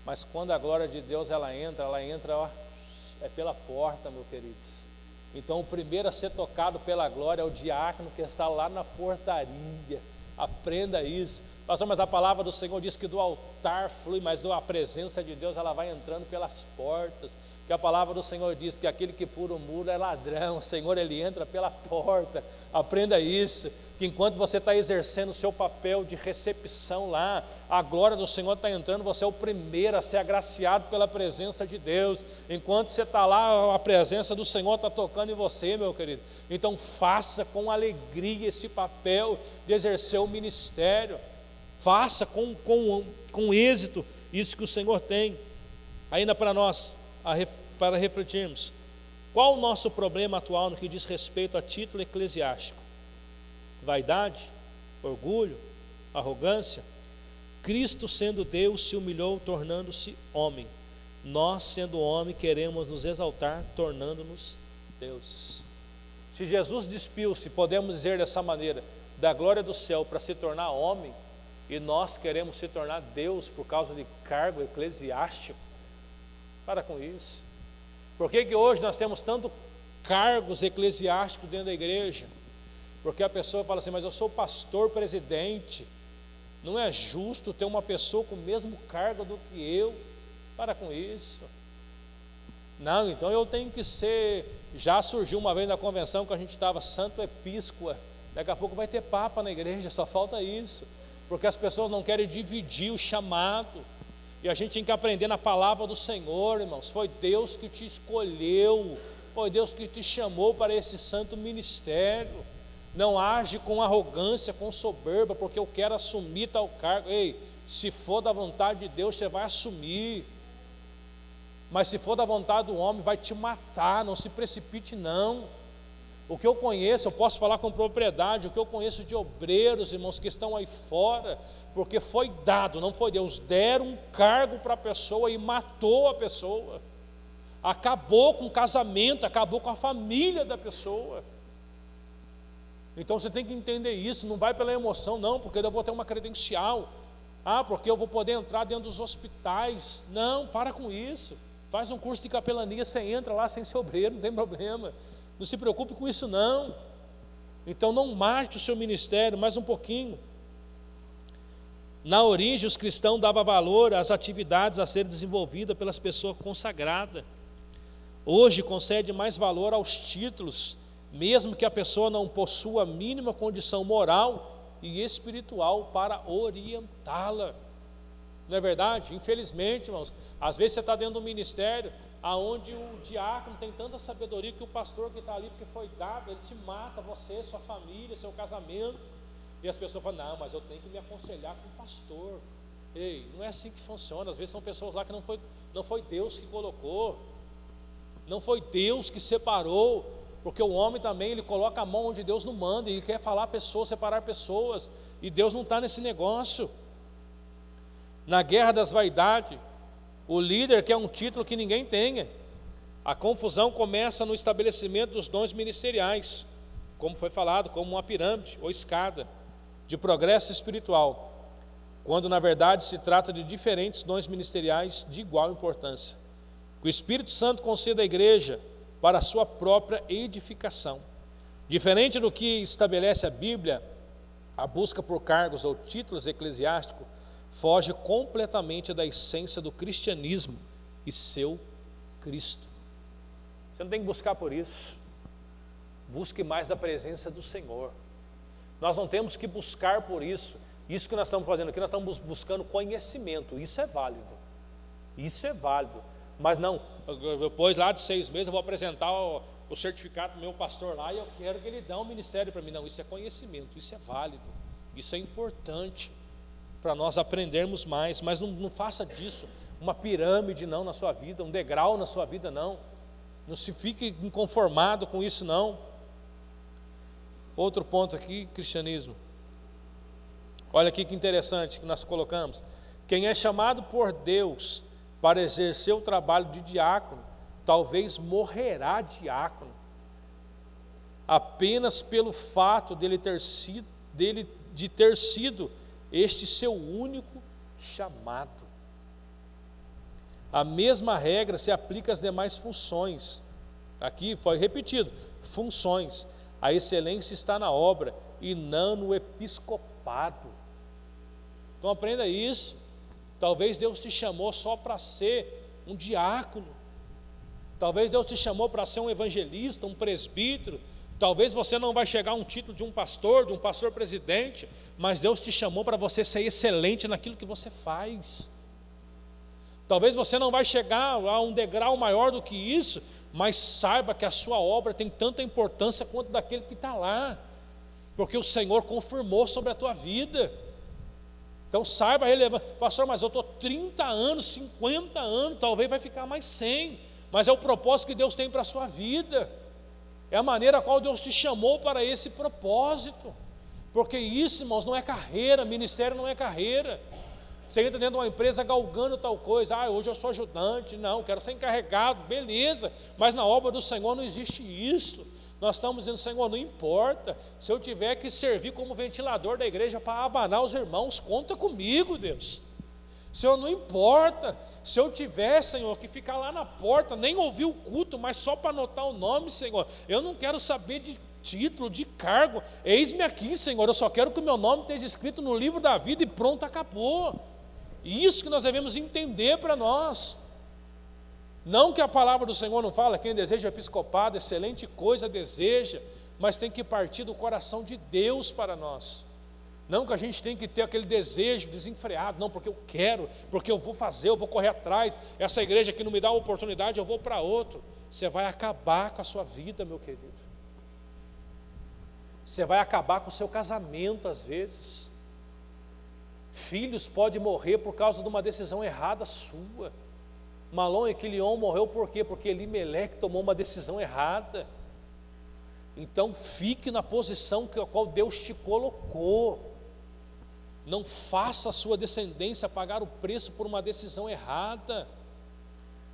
mas quando a glória de Deus ela entra, ó, é pela porta, meu querido. Então o primeiro a ser tocado pela glória é o diácono que está lá na portaria. Aprenda isso. Pastor, mas a palavra do Senhor diz que do altar flui, mas a presença de Deus ela vai entrando pelas portas, que a palavra do Senhor diz que aquele que pula o muro é ladrão. O Senhor, Ele entra pela porta. Aprenda isso, que enquanto você está exercendo o seu papel de recepção lá, a glória do Senhor está entrando, você é o primeiro a ser agraciado pela presença de Deus. Enquanto você está lá, a presença do Senhor está tocando em você, meu querido. Então faça com alegria esse papel de exercer o ministério. Faça com êxito isso que o Senhor tem. Ainda para nós, para refletirmos, qual o nosso problema atual no que diz respeito a título eclesiástico? Vaidade, orgulho, arrogância? Cristo, sendo Deus, se humilhou, tornando-se homem. Nós, sendo homem, queremos nos exaltar, tornando-nos deuses. Se Jesus despiu-se, podemos dizer dessa maneira, da glória do céu para se tornar homem, e nós queremos se tornar Deus por causa de cargo eclesiástico, para com isso. Por que hoje nós temos tanto cargos eclesiásticos dentro da igreja? Porque a pessoa fala assim, mas eu sou pastor, presidente, não é justo ter uma pessoa com o mesmo cargo do que eu. Para com isso. Não, então eu tenho que ser. Já surgiu uma vez na convenção que a gente estava santo episcoa, daqui a pouco vai ter papa na igreja, só falta isso, porque as pessoas não querem dividir o chamado. E a gente tem que aprender na palavra do Senhor, irmãos. Foi Deus que te escolheu, foi Deus que te chamou para esse santo ministério. Não age com arrogância, com soberba, porque eu quero assumir tal cargo. Ei, se for da vontade de Deus, você vai assumir. Mas se for da vontade do homem, vai te matar. Não se precipite, não. O que eu conheço, eu posso falar com propriedade, o que eu conheço de obreiros, irmãos, que estão aí fora, porque foi dado, não foi Deus, deram um cargo para a pessoa e matou a pessoa, acabou com o casamento, acabou com a família da pessoa. Então você tem que entender isso, não vai pela emoção não, porque eu vou ter uma credencial, porque eu vou poder entrar dentro dos hospitais. Não, para com isso, faz um curso de capelania, você entra lá sem ser obreiro, não tem problema. Não se preocupe com isso não. Então não mate o seu ministério. Mais um pouquinho. Na origem, os cristãos davam valor às atividades a serem desenvolvidas pelas pessoas consagradas. Hoje concede mais valor aos títulos, mesmo que a pessoa não possua a mínima condição moral e espiritual para orientá-la. Não é verdade? Infelizmente, irmãos, às vezes você está dentro do ministério aonde o diácono tem tanta sabedoria que o pastor que está ali, porque foi dado, ele te mata, você, sua família, seu casamento. E as pessoas falam, não, mas eu tenho que me aconselhar com o pastor. Ei, não é assim que funciona. Às vezes são pessoas lá que não foi Deus que colocou, não foi Deus que separou, porque o homem também, ele coloca a mão onde Deus não manda, e ele quer falar pessoas, separar pessoas, e Deus não está nesse negócio. Na guerra das vaidades, o líder quer um título que ninguém tenha. A confusão começa no estabelecimento dos dons ministeriais, como foi falado, como uma pirâmide ou escada de progresso espiritual, quando na verdade se trata de diferentes dons ministeriais de igual importância, que o Espírito Santo conceda à igreja para a sua própria edificação. Diferente do que estabelece a Bíblia, a busca por cargos ou títulos eclesiásticos foge completamente da essência do cristianismo e seu Cristo. Você não tem que buscar por isso. Busque mais da presença do Senhor. Nós não temos que buscar por isso. Isso que nós estamos fazendo aqui, nós estamos buscando conhecimento. Isso é válido. Isso é válido. Mas não, depois lá de 6 meses eu vou apresentar o certificado do meu pastor lá e eu quero que ele dê um ministério para mim. Não, isso é conhecimento, isso é válido. Isso é importante para nós aprendermos mais, mas não faça disso uma pirâmide não na sua vida, um degrau na sua vida não. Não se fique inconformado com isso não. Outro ponto aqui, cristianismo. Olha aqui que interessante que nós colocamos. Quem é chamado por Deus para exercer o trabalho de diácono, talvez morrerá diácono, apenas pelo fato de ter sido este seu único chamado. A mesma regra se aplica às demais funções. Aqui foi repetido, funções. A excelência está na obra e não no episcopado. Então aprenda isso. Talvez Deus te chamou só para ser um diácono. Talvez Deus te chamou para ser um evangelista, um presbítero. Talvez você não vai chegar a um título de um pastor presidente, mas Deus te chamou para você ser excelente naquilo que você faz. Talvez você não vai chegar a um degrau maior do que isso, mas saiba que a sua obra tem tanta importância quanto daquele que está lá, porque o Senhor confirmou sobre a tua vida. Então saiba relevar, pastor, mas eu estou 30 anos, 50 anos, talvez vai ficar mais 100, mas é o propósito que Deus tem para a sua vida, é a maneira a qual Deus te chamou para esse propósito, porque isso, irmãos, não é carreira, ministério não é carreira. Você entra dentro de uma empresa galgando tal coisa, hoje eu sou ajudante, não, quero ser encarregado, beleza, mas na obra do Senhor não existe isso. Nós estamos dizendo, Senhor, não importa, se eu tiver que servir como ventilador da igreja para abanar os irmãos, conta comigo, Deus. Senhor, não importa, se eu tiver, Senhor, que ficar lá na porta, nem ouvir o culto, mas só para anotar o nome, Senhor, eu não quero saber de título, de cargo, eis-me aqui, Senhor, eu só quero que o meu nome esteja escrito no livro da vida e pronto, acabou. Isso que nós devemos entender para nós. Não que a palavra do Senhor não fala, quem deseja episcopado, excelente coisa deseja, mas tem que partir do coração de Deus para nós. Não que a gente tem que ter aquele desejo desenfreado, não, porque eu quero, porque eu vou fazer, eu vou correr atrás, essa igreja que não me dá a oportunidade, eu vou para outro. Você vai acabar com a sua vida, meu querido. Você vai acabar com o seu casamento às vezes. Filhos podem morrer por causa de uma decisão errada sua. Malom e Quilion morreu por quê? Porque Elimeleque tomou uma decisão errada. Então fique na posição a qual Deus te colocou. Não faça a sua descendência pagar o preço por uma decisão errada.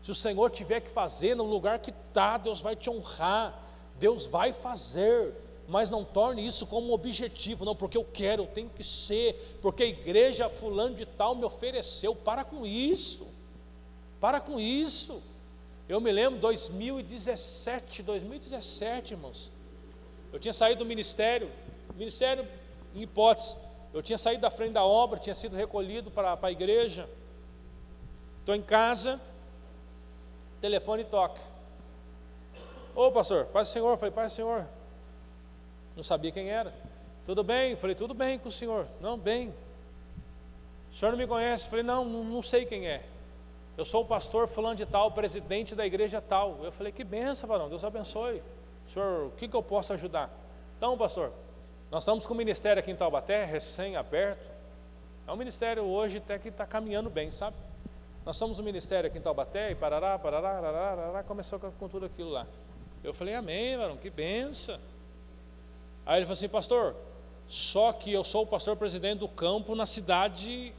Se o Senhor tiver que fazer no lugar que está, Deus vai te honrar, Deus vai fazer, mas não torne isso como um objetivo, não, porque eu quero, eu tenho que ser, porque a igreja fulano de tal me ofereceu. Para com isso. Para com isso. Eu me lembro, 2017, irmãos, eu tinha saído do ministério em hipótese, eu tinha saído da frente da obra, tinha sido recolhido para a igreja, estou em casa, telefone toca. Ô pastor, paz do Senhor. Eu falei, paz do Senhor. Não sabia quem era. Tudo bem? Eu falei, tudo bem com o senhor. Não, bem. O senhor não me conhece? Eu falei, não sei quem é. Eu sou o pastor fulano de tal, presidente da igreja tal. Eu falei, que benção, varão, Deus abençoe. Senhor, o que eu posso ajudar? Então, pastor, nós estamos com o ministério aqui em Taubaté, recém-aberto. É um ministério hoje até que está caminhando bem, sabe? Nós estamos no ministério aqui em Taubaté, e parará, começou com tudo aquilo lá. Eu falei, amém, varão, que benção. Aí ele falou assim, pastor, só que eu sou o pastor presidente do campo na cidade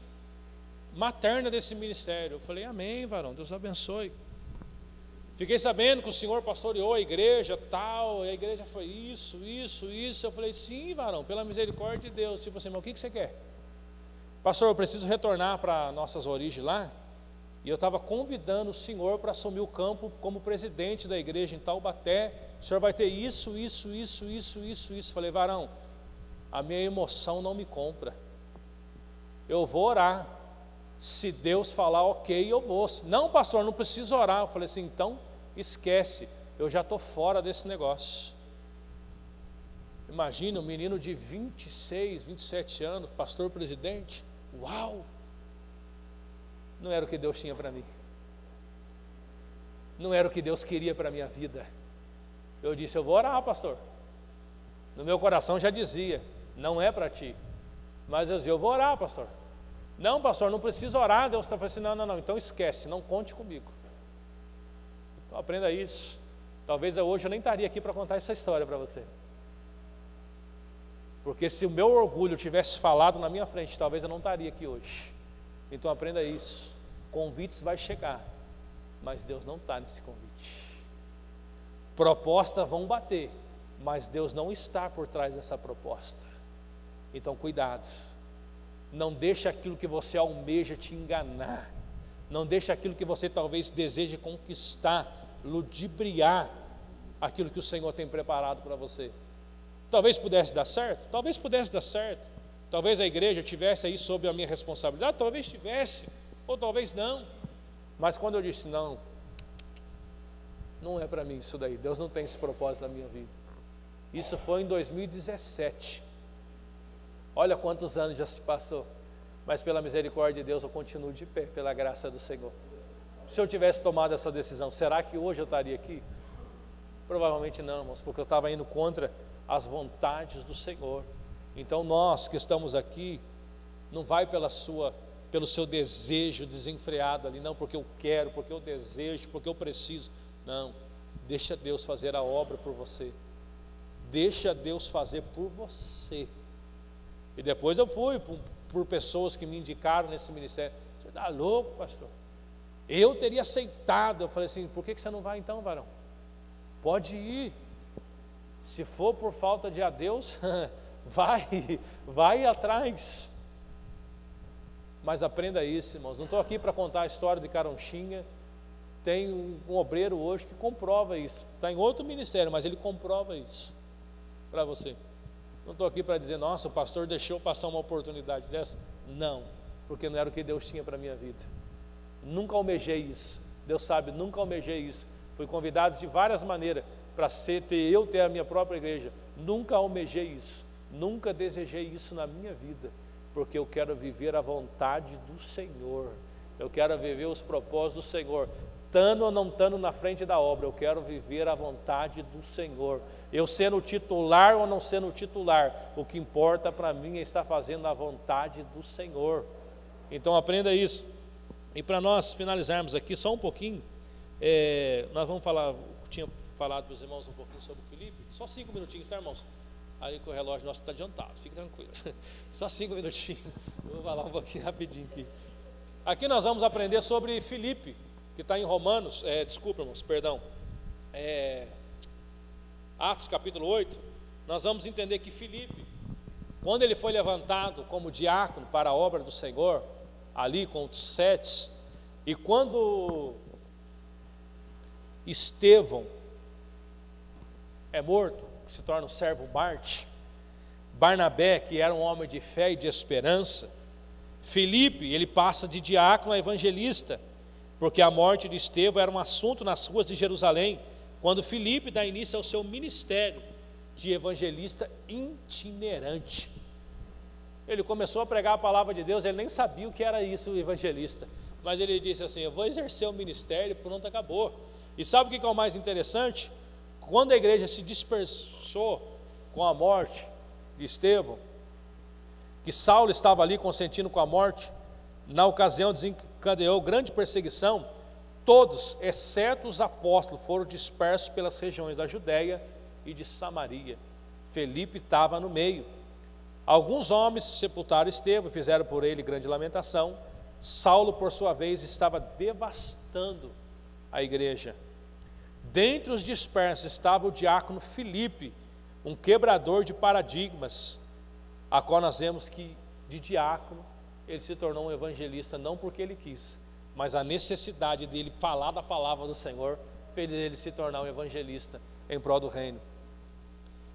materna desse ministério. Eu falei, amém, varão, Deus abençoe. Fiquei sabendo que o senhor pastoreou a igreja tal, e a igreja foi isso. Eu falei, sim, varão, pela misericórdia de Deus. Tipo assim, mas o que você quer? Pastor, eu preciso retornar para nossas origens lá, e eu estava convidando o senhor para assumir o campo como presidente da igreja em Taubaté. O senhor vai ter isso. Falei, varão, a minha emoção não me compra. Eu vou orar. Se Deus falar ok, eu vou. Não, pastor, não preciso orar. Eu falei assim, então esquece, eu já estou fora desse negócio. Imagina um menino de 26, 27 anos, pastor presidente. Uau! Não era o que Deus tinha para mim. Não era o que Deus queria para a minha vida. Eu disse, eu vou orar, pastor. No meu coração já dizia, não é para ti. Mas eu dizia, eu vou orar, pastor. Não, pastor, não precisa orar. Deus está falando assim, não, então esquece, não conte comigo. Então aprenda isso. Talvez hoje eu nem estaria aqui para contar essa história para você. Porque se o meu orgulho tivesse falado na minha frente, talvez eu não estaria aqui hoje. Então aprenda isso. Convites vai chegar, mas Deus não está nesse convite. Propostas vão bater, mas Deus não está por trás dessa proposta. Então cuidado. Não deixe aquilo que você almeja te enganar. Não deixe aquilo que você talvez deseje conquistar, ludibriar aquilo que o Senhor tem preparado para você. Talvez pudesse dar certo, talvez pudesse dar certo. Talvez a igreja tivesse aí sob a minha responsabilidade, talvez tivesse, ou talvez não. Mas quando eu disse não, Não é para mim isso daí, Deus não tem esse propósito na minha vida. Isso foi em 2017. Olha quantos anos já se passou. Mas pela misericórdia de Deus eu continuo de pé, pela graça do Senhor. Se eu tivesse tomado essa decisão, será que hoje eu estaria aqui? Provavelmente não, irmãos, porque eu estava indo contra as vontades do Senhor. Então nós que estamos aqui, não vai pelo seu desejo desenfreado ali, não, porque eu quero, porque eu desejo, porque eu preciso. Não, deixa Deus fazer a obra por você. Deixa Deus fazer por você. E depois eu fui por pessoas que me indicaram nesse ministério. Você está louco, pastor? Eu teria aceitado. Eu falei assim, por que você não vai então, varão? Pode ir. Se for por falta de a Deus, vai atrás. Mas aprenda isso, irmãos. Não estou aqui para contar a história de Caronchinha. Tem um obreiro hoje que comprova isso. Está em outro ministério, mas ele comprova isso para você. Não estou aqui para dizer, nossa, o pastor deixou passar uma oportunidade dessa. Não, porque não era o que Deus tinha para a minha vida. Nunca almejei isso. Deus sabe, nunca almejei isso. Fui convidado de várias maneiras para eu ter a minha própria igreja. Nunca almejei isso. Nunca desejei isso na minha vida. Porque eu quero viver a vontade do Senhor. Eu quero viver os propósitos do Senhor. Estando ou não estando na frente da obra, eu quero viver a vontade do Senhor. Eu sendo titular ou não sendo titular, o que importa para mim é estar fazendo a vontade do Senhor. Então aprenda isso. E para nós finalizarmos aqui só um pouquinho, nós vamos falar, eu tinha falado para os irmãos um pouquinho sobre o Filipe, só 5 minutinhos, tá, irmãos? Aí que o relógio nosso está adiantado, fique tranquilo. Só 5 minutinhos, eu vou falar um pouquinho rapidinho aqui. Aqui nós vamos aprender sobre Filipe, que está em Romanos, Atos capítulo 8, nós vamos entender que Filipe, quando ele foi levantado como diácono para a obra do Senhor, ali com os 7, e quando Estevão é morto, se torna um servo Marte, Barnabé, que era um homem de fé e de esperança, Filipe, ele passa de diácono a evangelista, porque a morte de Estevão era um assunto nas ruas de Jerusalém, quando Filipe dá início ao seu ministério de evangelista itinerante. Ele começou a pregar a palavra de Deus, ele nem sabia o que era isso, o evangelista, mas ele disse assim, eu vou exercer o ministério, pronto, acabou. E sabe o que é o mais interessante? Quando a igreja se dispersou com a morte de Estevão, que Saulo estava ali consentindo com a morte, na ocasião desencadeou grande perseguição, todos, exceto os apóstolos, foram dispersos pelas regiões da Judéia e de Samaria. Felipe estava no meio. Alguns homens sepultaram Estevão e fizeram por ele grande lamentação. Saulo, por sua vez, estava devastando a igreja. Dentre os dispersos estava o diácono Filipe, um quebrador de paradigmas, a qual nós vemos que de diácono ele se tornou um evangelista, não porque ele quis, mas a necessidade dele falar da palavra do Senhor fez ele se tornar um evangelista em prol do reino.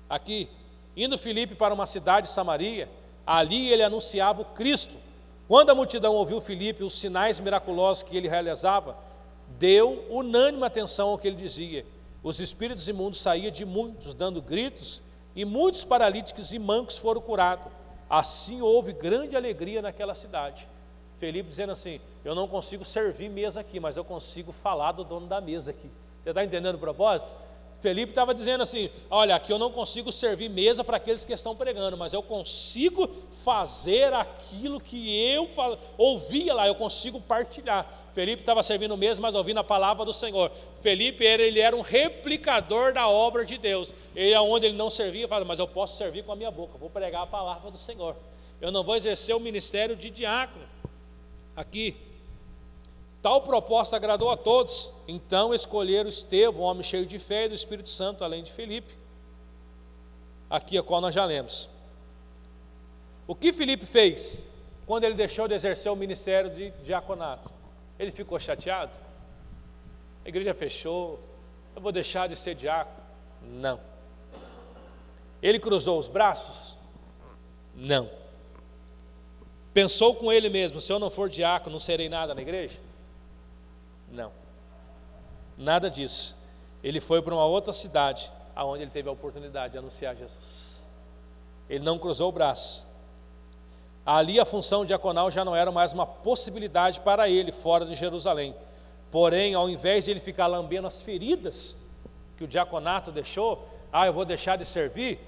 Aqui, indo Filipe para uma cidade de Samaria, ali ele anunciava o Cristo. Quando a multidão ouviu Filipe, os sinais miraculosos que ele realizava, deu unânime atenção ao que ele dizia. Os espíritos imundos saíam de muitos, dando gritos, e muitos paralíticos e mancos foram curados. Assim houve grande alegria naquela cidade. Felipe dizendo assim, eu não consigo servir mesa aqui, mas eu consigo falar do dono da mesa aqui. Você está entendendo o propósito? Felipe estava dizendo assim, olha, aqui eu não consigo servir mesa para aqueles que estão pregando, mas eu consigo fazer aquilo que eu ouvia lá, eu consigo partilhar. Felipe estava servindo mesa, mas ouvindo a palavra do Senhor. Felipe ele era um replicador da obra de Deus. Ele, onde ele não servia, falava, mas eu posso servir com a minha boca, vou pregar a palavra do Senhor. Eu não vou exercer o ministério de diácono. Aqui, tal proposta agradou a todos, então escolheram Estevão, um homem cheio de fé e do Espírito Santo, além de Filipe. Aqui a qual nós já lemos. O que Filipe fez quando ele deixou de exercer o ministério de diaconato? Ele ficou chateado? A igreja fechou, eu vou deixar de ser diácono? Não. Ele cruzou os braços? Não. Pensou com ele mesmo, se eu não for diácono, não serei nada na igreja? Não, nada disso. ele foi para uma outra cidade, aonde ele teve a oportunidade de anunciar Jesus. Ele não cruzou o braço. Ali a função diaconal já não era mais uma possibilidade para ele, fora de Jerusalém. Porém, ao invés de ele ficar lambendo as feridas que o diaconato deixou, eu vou deixar de servir,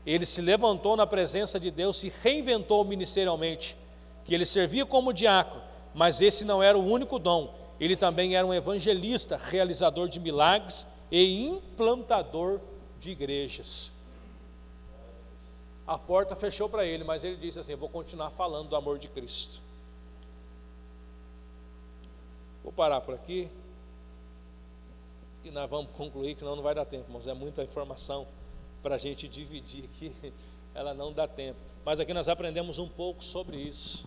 ele se levantou na presença de Deus, se reinventou ministerialmente, que ele servia como diácono, mas esse não era o único dom, ele também era um evangelista, realizador de milagres e implantador de igrejas. A porta fechou para ele, mas ele disse assim: eu vou continuar falando do amor de Cristo. Vou parar por aqui e nós vamos concluir, que senão não vai dar tempo, mas é muita informação para a gente dividir aqui, ela não dá tempo. Mas aqui nós aprendemos um pouco sobre isso.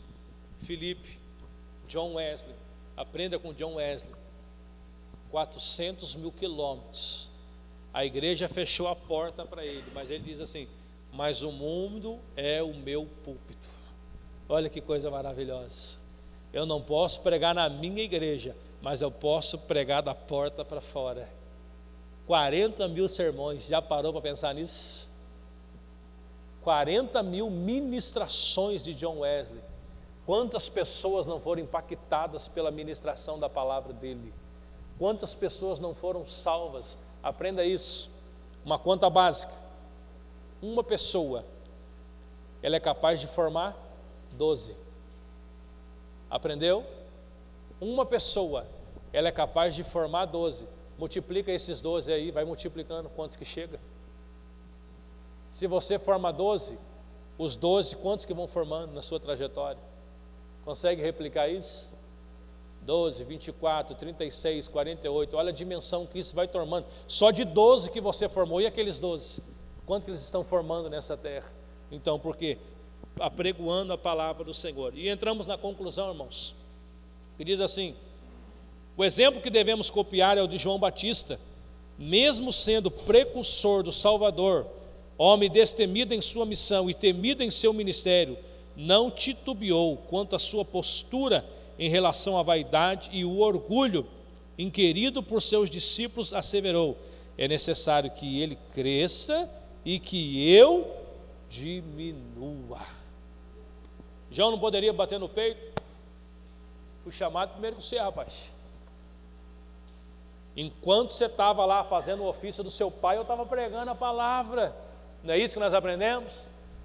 Filipe, John Wesley, aprenda com John Wesley. 400 mil quilômetros, a igreja fechou a porta para ele, mas ele diz assim: mas o mundo é o meu púlpito. Olha que coisa maravilhosa. Eu não posso pregar na minha igreja, mas eu posso pregar da porta para fora. 40 mil sermões, já parou para pensar nisso? 40 mil ministrações de John Wesley. Quantas pessoas não foram impactadas pela ministração da palavra dele? Quantas pessoas não foram salvas? Aprenda isso, uma conta básica. Uma pessoa, ela é capaz de formar 12. Aprendeu? Uma pessoa, ela é capaz de formar 12. Multiplica esses 12 aí, vai multiplicando quantos que chega. Se você forma 12, os 12, quantos que vão formando na sua trajetória? Consegue replicar isso? 12, 24, 36, 48, olha a dimensão que isso vai tomando. Só de 12 que você formou, e aqueles 12? Quanto que eles estão formando nessa terra? Então, por quê? Apregoando a palavra do Senhor. E entramos na conclusão, irmãos, que diz assim: o exemplo que devemos copiar é o de João Batista, mesmo sendo precursor do Salvador, homem destemido em sua missão e temido em seu ministério, não titubeou quanto à sua postura em relação à vaidade e o orgulho, inquirido por seus discípulos, asseverou: é necessário que ele cresça e que eu diminua. João não poderia bater no peito? Fui chamado primeiro que você, rapaz. Enquanto você estava lá fazendo o ofício do seu pai, eu estava pregando a palavra. Não é isso que nós aprendemos?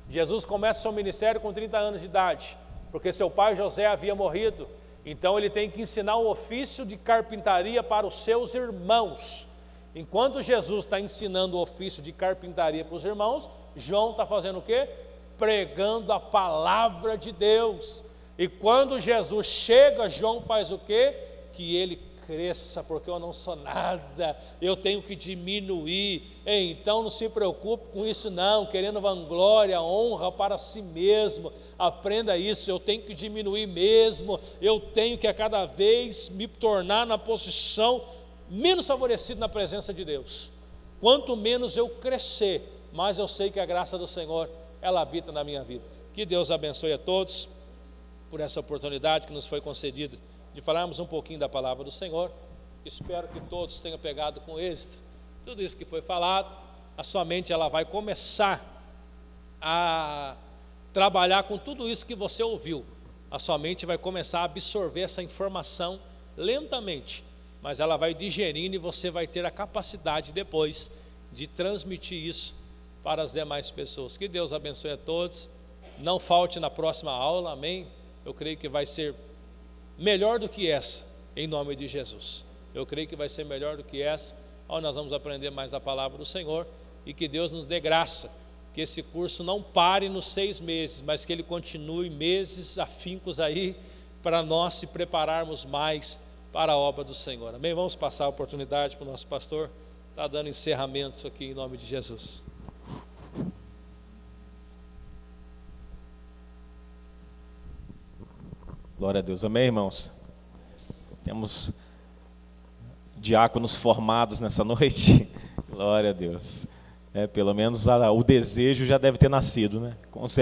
Jesus começa seu ministério com 30 anos de idade, porque seu pai José havia morrido. Então ele tem que ensinar o ofício de carpintaria para os seus irmãos. Enquanto Jesus está ensinando o ofício de carpintaria para os irmãos, João está fazendo o quê? Pregando a palavra de Deus. E quando Jesus chega, João faz o quê? Que ele cresça, porque eu não sou nada, eu tenho que diminuir. Então não se preocupe com isso não, querendo vanglória, honra para si mesmo. Aprenda isso, eu tenho que diminuir mesmo, eu tenho que a cada vez me tornar na posição menos favorecido na presença de Deus. Quanto menos eu crescer, mais eu sei que a graça do Senhor, ela habita na minha vida. Que Deus abençoe a todos por essa oportunidade que nos foi concedida de falarmos um pouquinho da palavra do Senhor. Espero que todos tenham pegado com êxito tudo isso que foi falado. A sua mente ela vai começar a trabalhar com tudo isso que você ouviu. A sua mente vai começar a absorver essa informação lentamente, mas ela vai digerindo e você vai ter a capacidade depois de transmitir isso para as demais pessoas. Que Deus abençoe a todos. Não falte na próxima aula, amém? Eu creio que vai ser melhor do que essa, em nome de Jesus. Eu creio que vai ser melhor do que essa, onde nós vamos aprender mais a palavra do Senhor, e que Deus nos dê graça, que esse curso não pare nos 6 meses, mas que ele continue meses afincos aí, para nós se prepararmos mais para a obra do Senhor, amém? Vamos passar a oportunidade para o nosso pastor, está dando encerramento aqui em nome de Jesus.
Glória a Deus, amém, irmãos? Temos diáconos formados nessa noite, glória a Deus. Pelo menos o desejo já deve ter nascido, né? Com certeza.